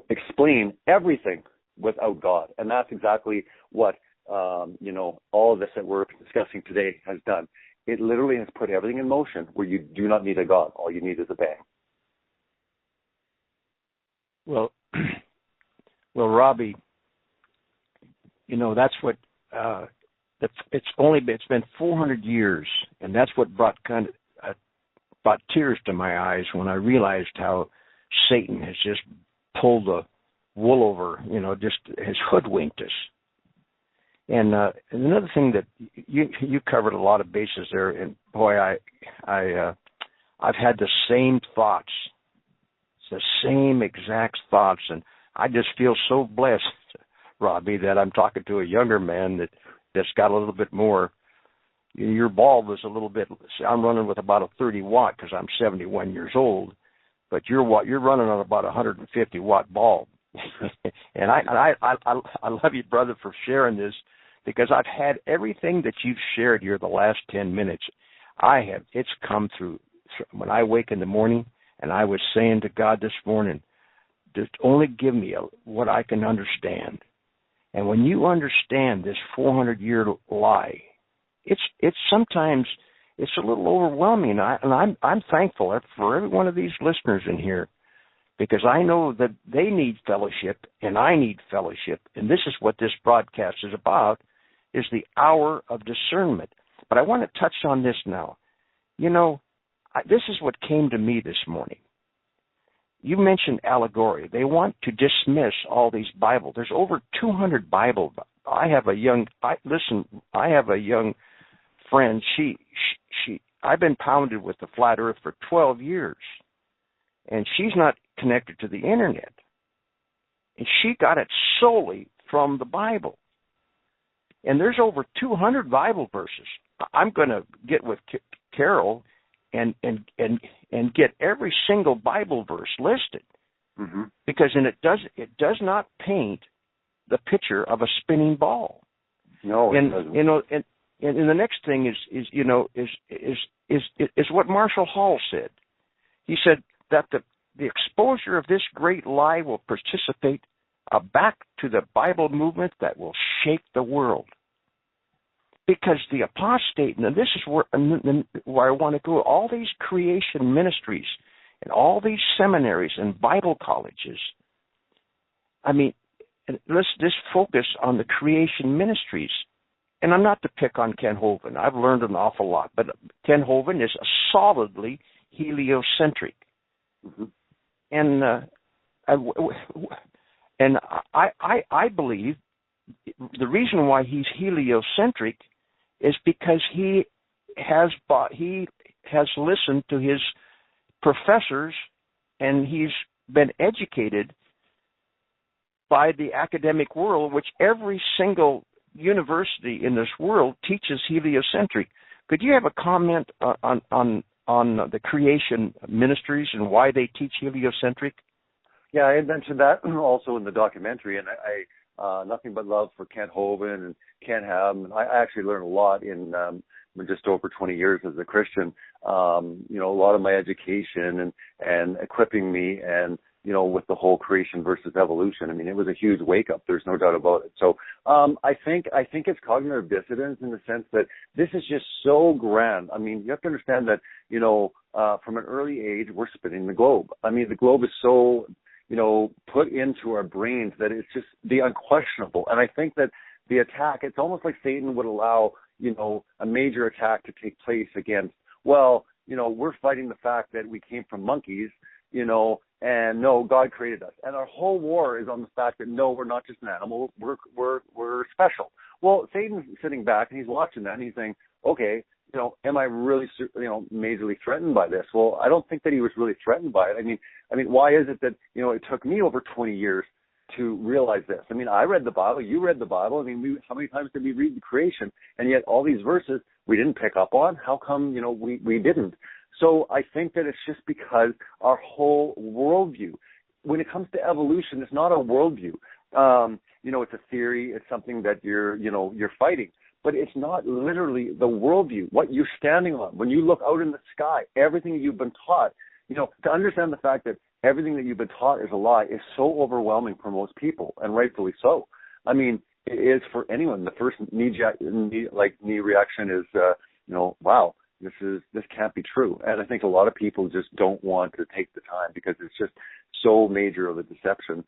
explain everything without God. And that's exactly what, all of this that we're discussing today has done. It literally has put everything in motion where you do not need a God. All you need is a bang. Well, Robbie, that's what it's been 400 years, and that's what brought tears to my eyes when I realized how Satan has just pulled the wool over, just has hoodwinked us. And another thing that you covered a lot of bases there, and boy, I've had the same thoughts, the same exact thoughts, and I just feel so blessed, Robbie, that I'm talking to a younger man that's got a little bit more. Your bulb is a little bit. I'm running with about a 30 watt because I'm 71 years old, but you're running on about a 150 watt bulb. And I love you, brother, for sharing this, because I've had everything that you've shared here the last 10 minutes. It's come through when I wake in the morning, and I was saying to God this morning, just only give me what I can understand. And when you understand this 400-year lie, it's sometimes it's a little overwhelming. And I'm thankful for every one of these listeners in here, because I know that they need fellowship and I need fellowship. And this is what this broadcast is about, is the hour of discernment. But I want to touch on this now. This is what came to me this morning. You mentioned allegory. They want to dismiss all these Bibles. There's over 200 Bibles. I have a young friend. I've been pounded with the flat earth for 12 years, and she's not connected to the internet. And she got it solely from the Bible. And there's over 200 Bible verses. I'm going to get with Carol and get every single Bible verse listed, because it does not paint the picture of a spinning ball. No, it doesn't. And the next thing is what Marshall Hall said. He said that the exposure of this great lie will participate back to the Bible movement that will shake the world. Because the apostate, and this is where I want to go, all these creation ministries and all these seminaries and Bible colleges, let's just focus on the creation ministries. And I'm not to pick on Ken Hovind. I've learned an awful lot. But Ken Hovind is solidly heliocentric. And I believe the reason why he's heliocentric is because he has listened to his professors, and he's been educated by the academic world, which every single university in this world teaches heliocentric. Could you have a comment on the creation ministries and why they teach heliocentric? Yeah, I had mentioned that also in the documentary, and I nothing but love for Kent Hovind and Ken Ham. I actually learned a lot in just over 20 years as a Christian. A lot of my education and equipping me, and with the whole creation versus evolution. It was a huge wake up. There's no doubt about it. So I think it's cognitive dissonance in the sense that this is just so grand. You have to understand that from an early age we're spinning the globe. The globe is so put into our brains that it's just the unquestionable. And I think that the attack, it's almost like Satan would allow, a major attack to take place against, we're fighting the fact that we came from monkeys, and no, God created us. And our whole war is on the fact that no, we're not just an animal, we're special. Well, Satan's sitting back and he's watching that and he's saying, okay, am I really, majorly threatened by this? Well, I don't think that he was really threatened by it. Why is it that, it took me over 20 years to realize this? I read the Bible, you read the Bible. How many times did we read the creation? And yet all these verses we didn't pick up on? How come, we didn't? So I think that it's just because our whole worldview, when it comes to evolution, it's not a worldview. It's a theory. It's something that you're fighting. But it's not literally the worldview, what you're standing on. When you look out in the sky, everything you've been taught, to understand the fact that everything that you've been taught is a lie is so overwhelming for most people, and rightfully so. I mean, it is for anyone. The first knee reaction is, wow, this can't be true. And I think a lot of people just don't want to take the time because it's just so major of a deception.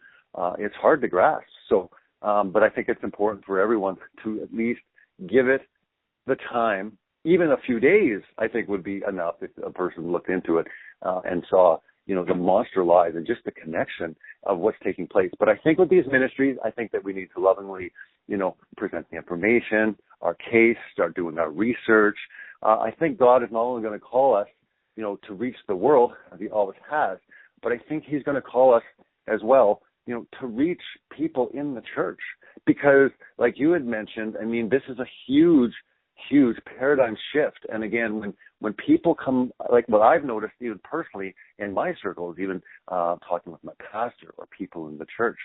It's hard to grasp. So, but I think it's important for everyone to at least give it the time. Even a few days, I think, would be enough if a person looked into it and saw, the monster lies and just the connection of what's taking place. But I think with these ministries, I think that we need to lovingly, present the information, our case, start doing our research. I think God is not only going to call us, to reach the world, as he always has, but I think he's going to call us as well, to reach people in the church. Because like you had mentioned, I mean, this is a huge paradigm shift. And again, when people come, like what I've noticed even personally in my circles, even talking with my pastor or people in the church,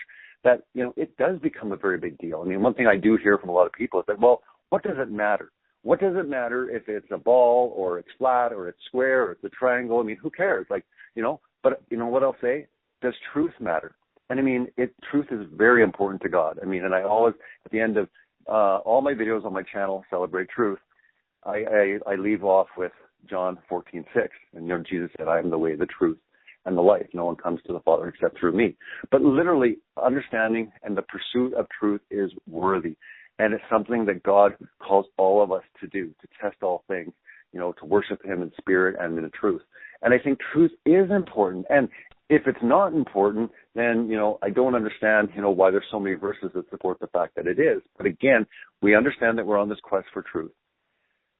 that, it does become a very big deal. I mean, one thing I do hear from a lot of people is that, well, what does it matter? What does it matter if it's a ball or it's flat or it's square or it's a triangle? I mean, who cares? Like, but you know what I'll say? Does truth matter? And I mean, truth is very important to God. I mean, and I always, at the end of all my videos on my channel, Celebrate Truth, I leave off with John 14:6. And, Jesus said, I am the way, the truth, and the life. No one comes to the Father except through me. But literally, understanding and the pursuit of truth is worthy. And it's something that God calls all of us to do, to test all things, to worship him in spirit and in the truth. And I think truth is important. And if it's not important, then, I don't understand, why there's so many verses that support the fact that it is. But again, we understand that we're on this quest for truth.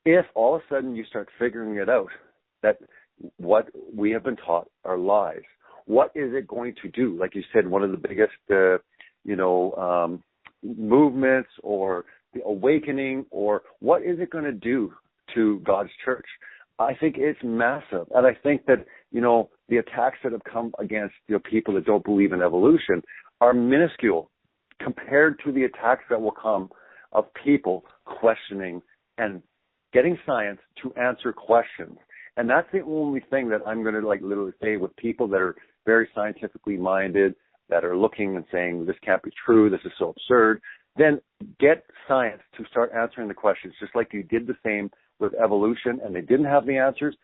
If all of a sudden you start figuring it out, that what we have been taught are lies, what is it going to do? Like you said, one of the biggest, movements or the awakening, or what is it going to do to God's church? I think it's massive. And I think that, the attacks that have come against, people that don't believe in evolution are minuscule compared to the attacks that will come of people questioning and getting science to answer questions. And that's the only thing that I'm going to literally say with people that are very scientifically minded, that are looking and saying, this can't be true, this is so absurd. Then get science to start answering the questions, just like you did the same with evolution and they didn't have the answers.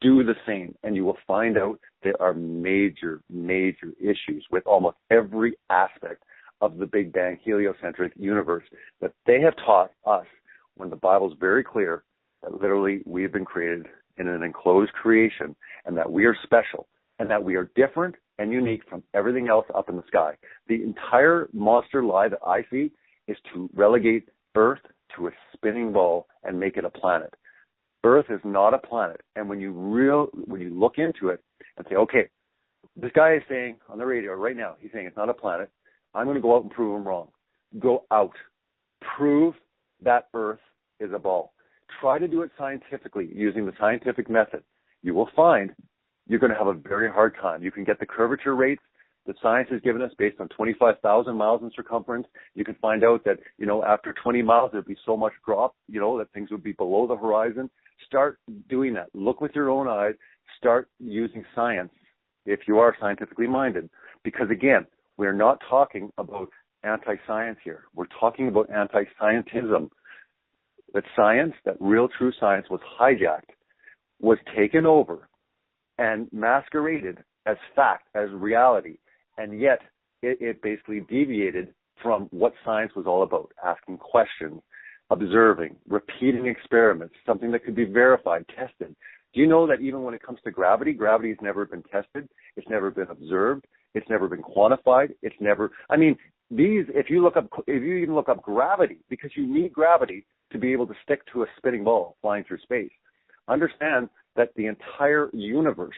Do the same, and you will find out there are major issues with almost every aspect of the Big Bang heliocentric universe that they have taught us, when the Bible's very clear that literally we have been created in an enclosed creation and that we are special and that we are different and unique from everything else up in the sky. The entire monster lie that I see is to relegate Earth to a spinning ball and make it a planet. Earth is not a planet. And when you look into it and say, okay, this guy is saying on the radio right now, he's saying it's not a planet. I'm going to go out and prove him wrong. Go out. Prove that Earth is a ball. Try to do it scientifically using the scientific method. You will find you're going to have a very hard time. You can get the curvature rates that science has given us based on 25,000 miles in circumference. You can find out that, after 20 miles, there'd be so much drop, that things would be below the horizon. Start doing that. Look with your own eyes. Start using science if you are scientifically minded. Because again, we're not talking about anti-science here. We're talking about anti-scientism. That science, that real true science, was hijacked, was taken over, and masqueraded as fact, as reality. And yet it basically deviated from what science was all about, asking questions, observing, repeating experiments, something that could be verified, tested. Do you know that even when it comes to gravity, gravity has never been tested, it's never been observed, it's never been quantified, if you even look up gravity, because you need gravity to be able to stick to a spinning ball flying through space. Understand that the entire universe,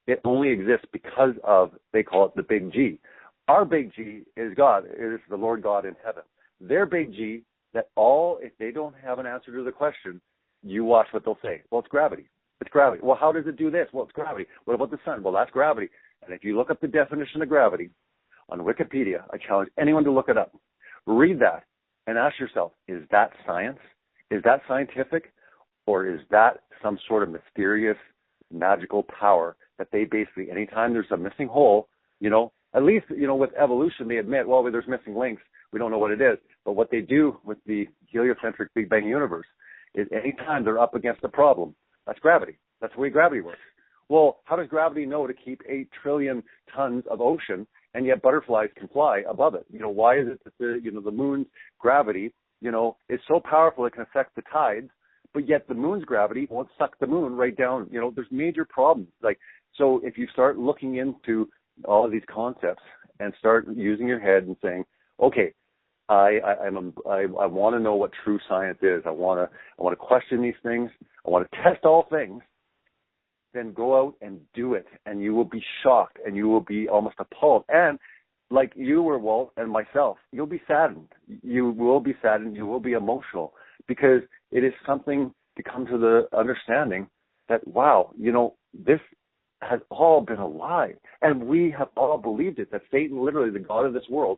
it only exists because of, they call it the big G. Our big G is God, it is the Lord God in heaven. Their big G, if they don't have an answer to the question, you watch what they'll say. Well, it's gravity. It's gravity. Well, how does it do this? Well, it's gravity. What about the sun? Well, that's gravity. And if you look up the definition of gravity on Wikipedia, I challenge anyone to look it up. Read that and ask yourself, is that science? Is that scientific? Or is that some sort of mysterious, magical power that they basically, anytime there's a missing hole, at least, with evolution, they admit, well, there's missing links. We don't know what it is. But what they do with the heliocentric Big Bang universe is anytime they're up against a problem, that's gravity. That's the way gravity works. Well, how does gravity know to keep 8 trillion tons of ocean, and yet butterflies can fly above it? Why is it that the moon's gravity, is so powerful it can affect the tides, but yet the moon's gravity won't suck the moon right down? There's major problems. So if you start looking into all of these concepts and start using your head and saying, okay, I want to know what true science is. I want to question these things. I want to test all things. Then go out and do it, and you will be shocked, and you will be almost appalled. And like you were, Walt, and myself, you'll be saddened. You will be saddened. You will be emotional, because it is something to come to the understanding that, wow, this has all been a lie. And we have all believed it, that Satan, literally the god of this world,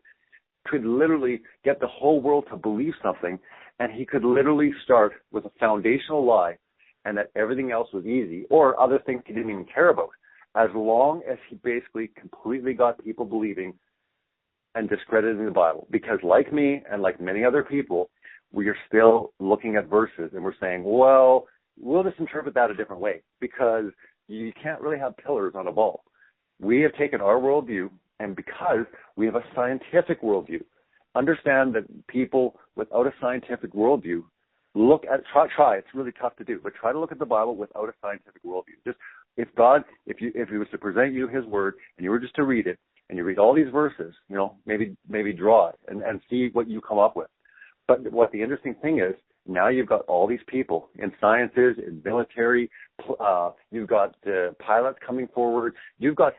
could literally get the whole world to believe something, and he could literally start with a foundational lie, and that everything else was easy, or other things he didn't even care about, as long as he basically completely got people believing and discrediting the Bible. Because like me and like many other people, we are still looking at verses and we're saying, well, we'll just interpret that a different way, because you can't really have pillars on a ball. We have taken our worldview, and because we have a scientific worldview, understand that people without a scientific worldview try. It's really tough to do, but try to look at the Bible without a scientific worldview. Just if he was to present you his word and you were just to read it, and you read all these verses, maybe draw it and see what you come up with. But what the interesting thing is, now you've got all these people in sciences, in military, you've got pilots coming forward, you've got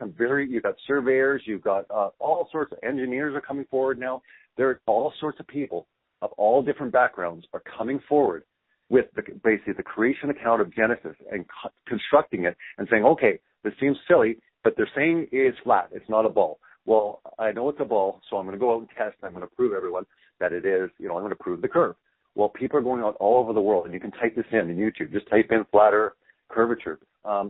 surveyors, you've got all sorts of engineers are coming forward now. There are all sorts of people of all different backgrounds are coming forward with basically the creation account of Genesis and constructing it and saying, okay, this seems silly, but they're saying it's flat, it's not a ball. Well, I know it's a ball, so I'm going to go out and test, and I'm going to prove everyone that it is, I'm going to prove the curve. Well, people are going out all over the world, and you can type this in YouTube. Just type in flat earth curvature.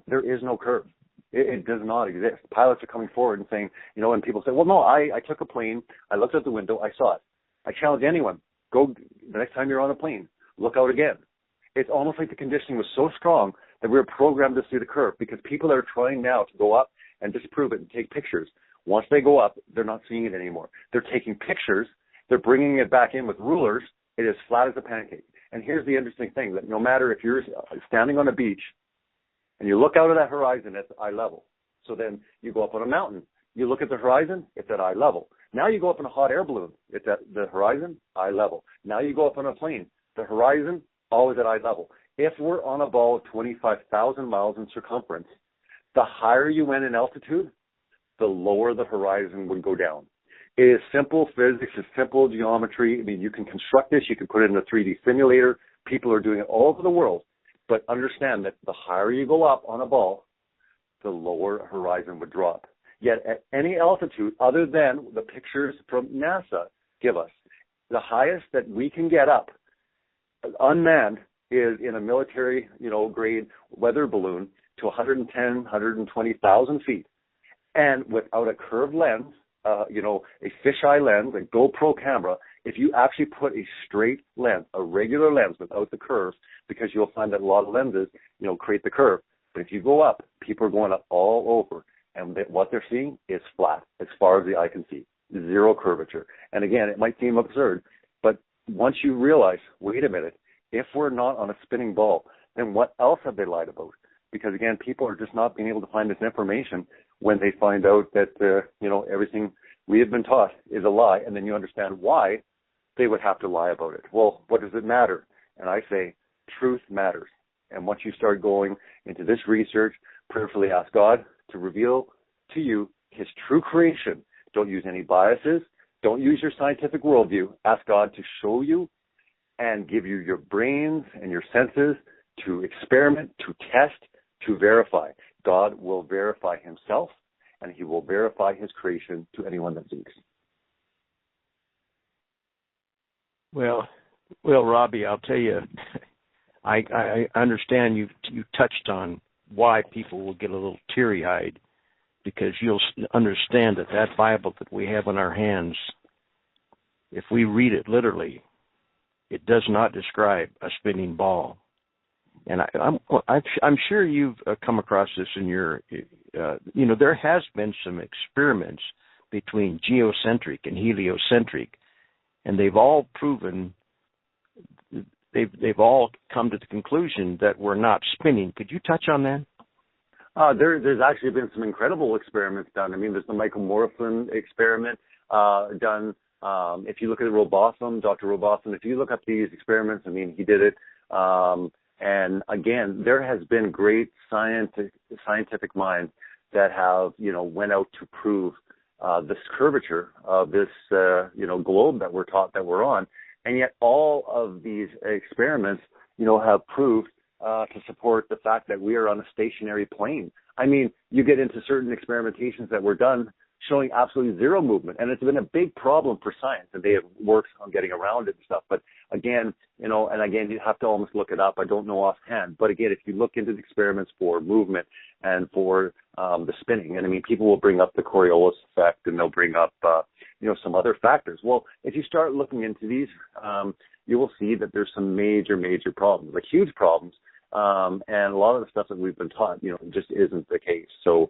There is no curve. It does not exist. Pilots are coming forward and saying, and people say, well, no, I took a plane, I looked out the window, I saw it. I challenge anyone, go the next time you're on a plane, look out again. It's almost like the conditioning was so strong that we were programmed to see the curve, because people are trying now to go up and disprove it and take pictures. Once they go up, they're not seeing it anymore. They're taking pictures, they're bringing it back in with rulers. It is flat as a pancake. And here's the interesting thing, that no matter if you're standing on a beach and you look out at that horizon, it's eye level. So then you go up on a mountain, you look at the horizon, it's at eye level. Now you go up in a hot air balloon, it's at the horizon, eye level. Now you go up on a plane, the horizon, always at eye level. If we're on a ball of 25,000 miles in circumference, the higher you went in altitude, the lower the horizon would go down. It is simple physics, it's simple geometry. I mean, you can construct this, you can put it in a 3D simulator. People are doing it all over the world. But understand that the higher you go up on a ball, the lower horizon would drop. Yet at any altitude, other than the pictures from NASA give us, the highest that we can get up, unmanned, is in a military, grade weather balloon to 110, 120,000 feet. And without a curved lens, a fisheye lens, a GoPro camera, if you actually put a straight lens, a regular lens without the curves, because you'll find that a lot of lenses, create the curve. But if you go up, people are going up all over. And what they're seeing is flat as far as the eye can see, zero curvature. And again, it might seem absurd, but once you realize, wait a minute, if we're not on a spinning ball, then what else have they lied about? Because again, people are just not being able to find this information when they find out that, everything we have been taught is a lie, and then you understand why they would have to lie about it. Well, what does it matter? And I say, truth matters. And once you start going into this research, prayerfully ask God to reveal to you his true creation. Don't use any biases. Don't use your scientific worldview. Ask God to show you and give you your brains and your senses to experiment, to test, to verify. God will verify himself, and he will verify his creation to anyone that seeks. Well, Robbie, I'll tell you, I understand you touched on why people will get a little teary-eyed, because you'll understand that Bible that we have in our hands, if we read it literally, it does not describe a spinning ball. And I'm sure you've come across this in your, there has been some experiments between geocentric and heliocentric, and they've all proven, they've all come to the conclusion that we're not spinning. Could you touch on that? There's actually been some incredible experiments done. I mean, there's the Michael Morrison experiment done. If you look at Robotham, Dr. Robotham, if you look up these experiments, I mean, he did it. And again, there has been great scientific minds that have, went out to prove this curvature of this, globe that we're taught that we're on. And yet all of these experiments, have proved to support the fact that we are on a stationary plane. I mean, you get into certain experimentations that were done showing absolutely zero movement, and it's been a big problem for science, and they have worked on getting around it and stuff. But again, you have to almost look it up. I don't know offhand, but again, if you look into the experiments for movement and for the spinning, and I mean, people will bring up the Coriolis effect, and they'll bring up, some other factors. Well, if you start looking into these, you will see that there's some major problems, like huge problems, and a lot of the stuff that we've been taught, just isn't the case. So.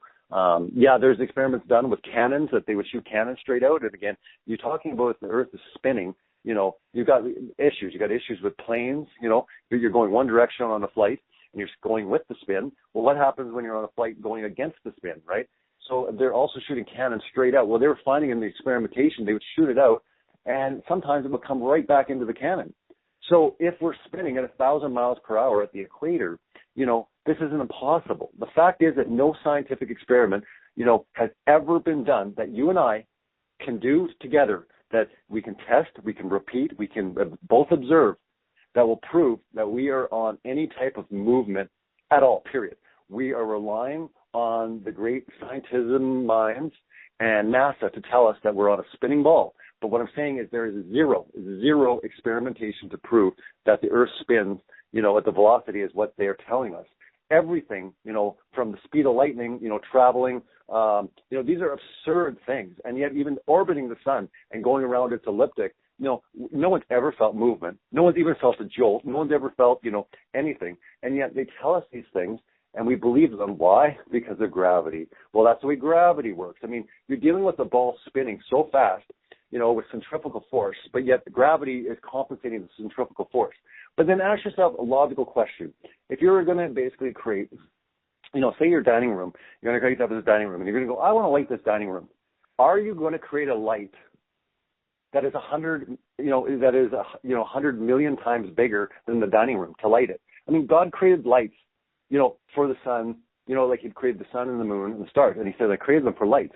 There's experiments done with cannons that they would shoot cannons straight out. And again, you're talking about the Earth is spinning. You've got issues. You've got issues with planes. You're going one direction on a flight and you're going with the spin. Well, what happens when you're on a flight going against the spin, right? So they're also shooting cannons straight out. Well, they were finding in the experimentation, they would shoot it out and sometimes it would come right back into the cannon. So if we're spinning at 1,000 miles per hour at the equator, this isn't impossible. The fact is that no scientific experiment, has ever been done that you and I can do together, that we can test, we can repeat, we can both observe, that will prove that we are on any type of movement at all, period. We are relying on the great scientism minds and NASA to tell us that we're on a spinning ball. But what I'm saying is there is zero experimentation to prove that the Earth spins, at the velocity is what they're telling us. Everything, from the speed of lightning, traveling, these are absurd things. And yet even orbiting the sun and going around its elliptic, no one's ever felt movement. No one's even felt a jolt. No one's ever felt, anything. And yet they tell us these things and we believe them. Why? Because of gravity. Well, that's the way gravity works. I mean, you're dealing with the ball spinning so fast, with centrifugal force, but yet the gravity is compensating the centrifugal force. But then ask yourself a logical question. If you're going to basically create, say your dining room, you're going to create this dining room, and you're going to go, I want to light this dining room. Are you going to create a light that is 100 million times bigger than the dining room to light it? I mean, God created lights, for the sun, like He created the sun and the moon and the stars, and He said, I created them for lights.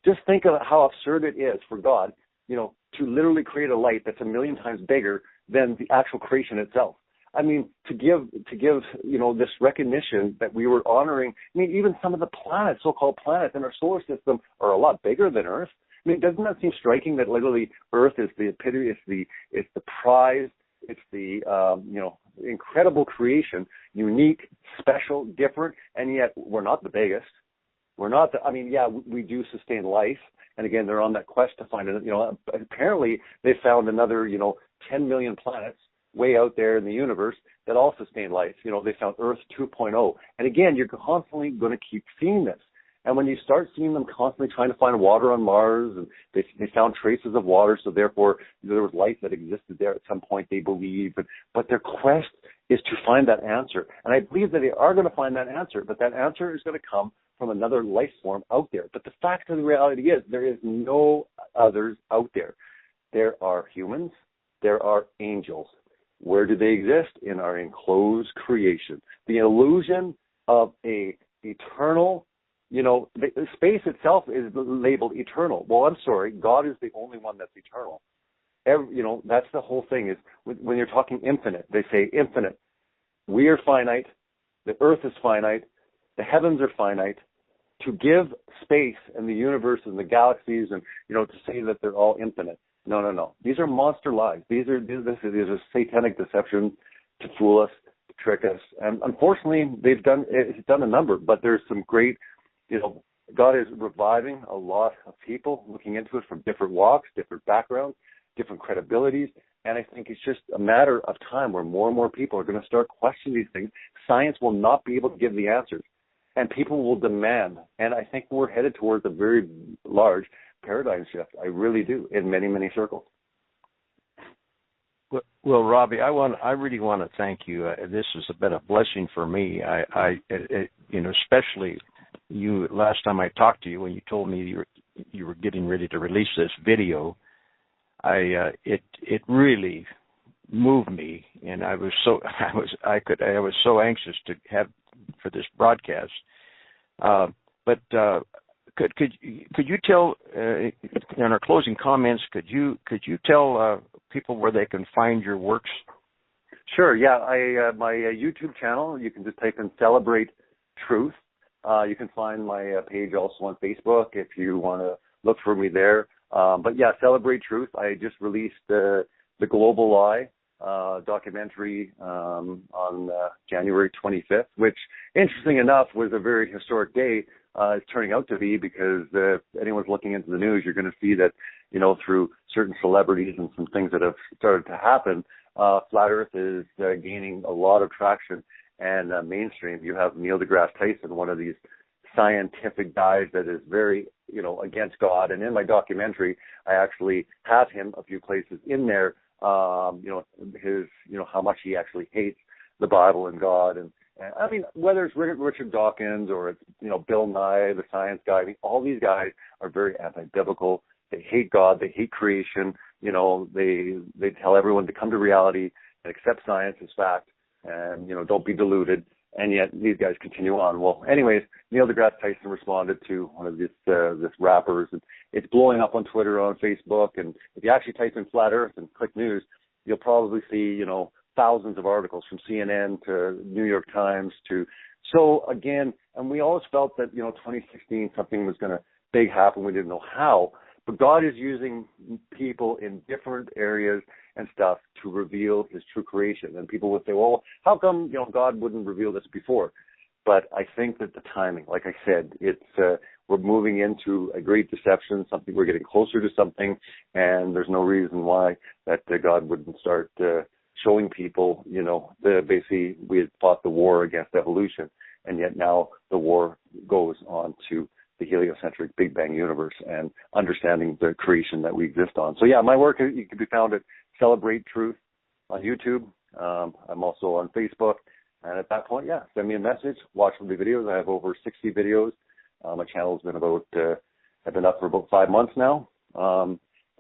Just think of how absurd it is for God, to literally create a light that's 1 million times bigger than the actual creation itself. I mean, to give this recognition that we were honoring. I mean, even some of the planets, so-called planets in our solar system, are a lot bigger than Earth. I mean, doesn't that seem striking that literally Earth is the epitome, it's the prize, it's the incredible creation, unique, special, different, and yet we're not the biggest. We're not we do sustain life. And again, they're on that quest to find it. Apparently they found another, 10 million planets way out there in the universe that all sustain life. They found Earth 2.0. And again, you're constantly going to keep seeing this. And when you start seeing them constantly trying to find water on Mars, and they found traces of water, so therefore there was life that existed there at some point, they believe. But their quest is to find that answer. And I believe that they are going to find that answer, but that answer is going to come from another life form out there. But the fact of the reality is there is no others out there. There are humans. There are angels. Where do they exist? In our enclosed creation. The illusion of a eternal, the space itself is labeled eternal. Well, I'm sorry, God is the only one that's eternal. That's the whole thing is when you're talking infinite, they say infinite. We are finite. The Earth is finite. the heavens are finite, to give space and the universe and the galaxies and, to say that they're all infinite. No. These are monster lies. These are satanic deceptions to fool us, to trick us. And unfortunately, it's done a number, but there's some great, God is reviving a lot of people looking into it from different walks, different backgrounds, different credibilities. And I think it's just a matter of time where more and more people are going to start questioning these things. Science will not be able to give the answers. And people will demand, and I think we're headed towards a very large paradigm shift. I really do, in many, many circles. Well, Robbie, I really want to thank you. This has been a blessing for me. Especially you. Last time I talked to you, when you told me you were getting ready to release this video, it really moved me, and I was so anxious to have for this broadcast. But could you tell in our closing comments? Could you tell people where they can find your works? Sure. Yeah. My YouTube channel. You can just type in "Celebrate Truth." You can find my page also on Facebook if you want to look for me there. But yeah, "Celebrate Truth." I just released the Global Lie documentary on January 25th, which, interesting enough, was a very historic day. It's turning out to be, because if anyone's looking into the news, you're going to see that, through certain celebrities and some things that have started to happen, Flat Earth is gaining a lot of traction and mainstream. You have Neil deGrasse Tyson, one of these scientific guys that is very, against God. And in my documentary, I actually have him a few places in there, how much he actually hates the Bible and God. And I mean, whether it's Richard Dawkins or it's, Bill Nye, the science guy, I mean, all these guys are very anti-biblical. They hate God. They hate creation. They tell everyone to come to reality and accept science as fact and, don't be deluded. And yet these guys continue on. Well, anyways, Neil deGrasse Tyson responded to one of this rappers, and it's blowing up on Twitter, on Facebook. And if you actually type in Flat Earth and click news, you'll probably see, thousands of articles from CNN to New York Times to. So again, and we always felt that, 2016 something was going to big happen. We didn't know how. But God is using people in different areas and stuff to reveal his true creation. And people would say, well, how come, God wouldn't reveal this before? But I think that the timing, like I said, we're moving into a great deception, something, we're getting closer to something, and there's no reason why that God wouldn't start showing people, basically we had fought the war against evolution, and yet now the war goes on to the heliocentric Big Bang universe and understanding the creation that we exist on. So yeah, my work, you can be found at Celebrate Truth on YouTube. I'm also on Facebook. And at that point, yeah, send me a message, watch the videos. I have over 60 videos. My channel's been I've been up for about 5 months now.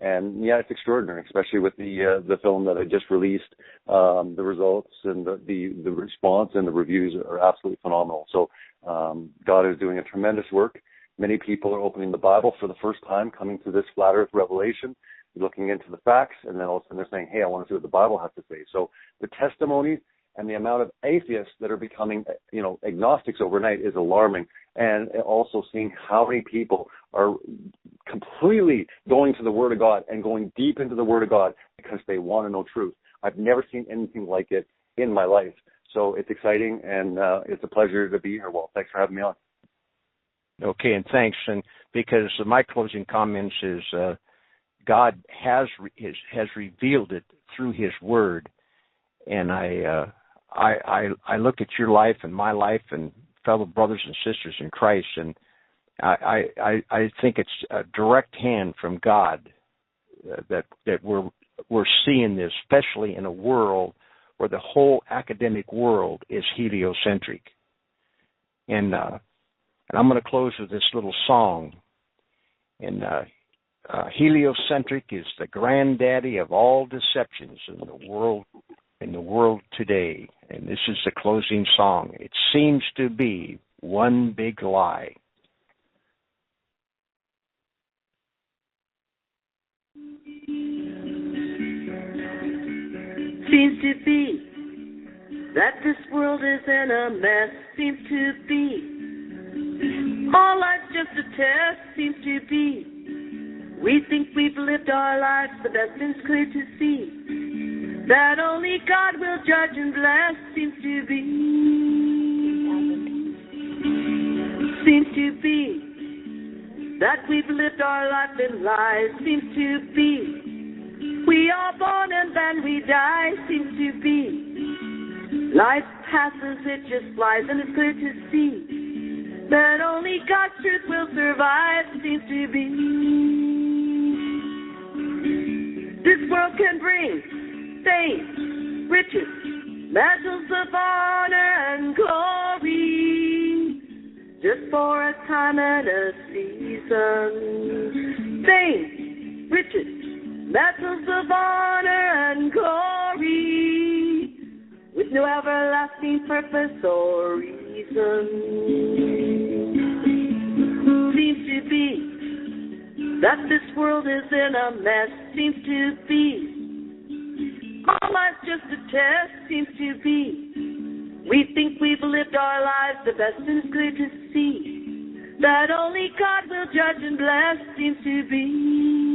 And yeah, it's extraordinary, especially with the film that I just released. The results and the response and the reviews are absolutely phenomenal. So God is doing a tremendous work. Many people are opening the Bible for the first time, coming to this flat earth revelation, looking into the facts, and then all of a sudden they're saying, hey, I want to see what the Bible has to say. So the testimonies and the amount of atheists that are becoming, agnostics overnight is alarming. And also seeing how many people are completely going to the Word of God and going deep into the Word of God because they want to know truth. I've never seen anything like it in my life. So it's exciting, and it's a pleasure to be here, Walt. Thanks for having me on. Okay, and thanks. And because my closing comments is God has revealed it through His Word, and I look at your life and my life and fellow brothers and sisters in Christ, and I think it's a direct hand from God that we're seeing this, especially in a world where the whole academic world is heliocentric. And I'm going to close with this little song. And heliocentric is the granddaddy of all deceptions in the world today. And this is the closing song. It seems to be one big lie. Seems to be that this world is in a mess. Seems to be All life's just a test, seems to be. We think we've lived our lives, but that seems clear to see. That only God will judge and bless, seems to be. Seems to be. That we've lived our life in lies, seems to be. We are born and then we die, seems to be. Life passes, it just flies, and it's clear to see that only God's truth will survive, seems to be. This world can bring fame, riches, mantles of honor and glory, just for a time and a season. Fame, riches, mantles of honor and glory, with no everlasting purpose or reason. Seems to be that this world is in a mess, seems to be. All life's just a test, seems to be. We think we've lived our lives the best, and it's clear to see that only God will judge and bless, seems to be.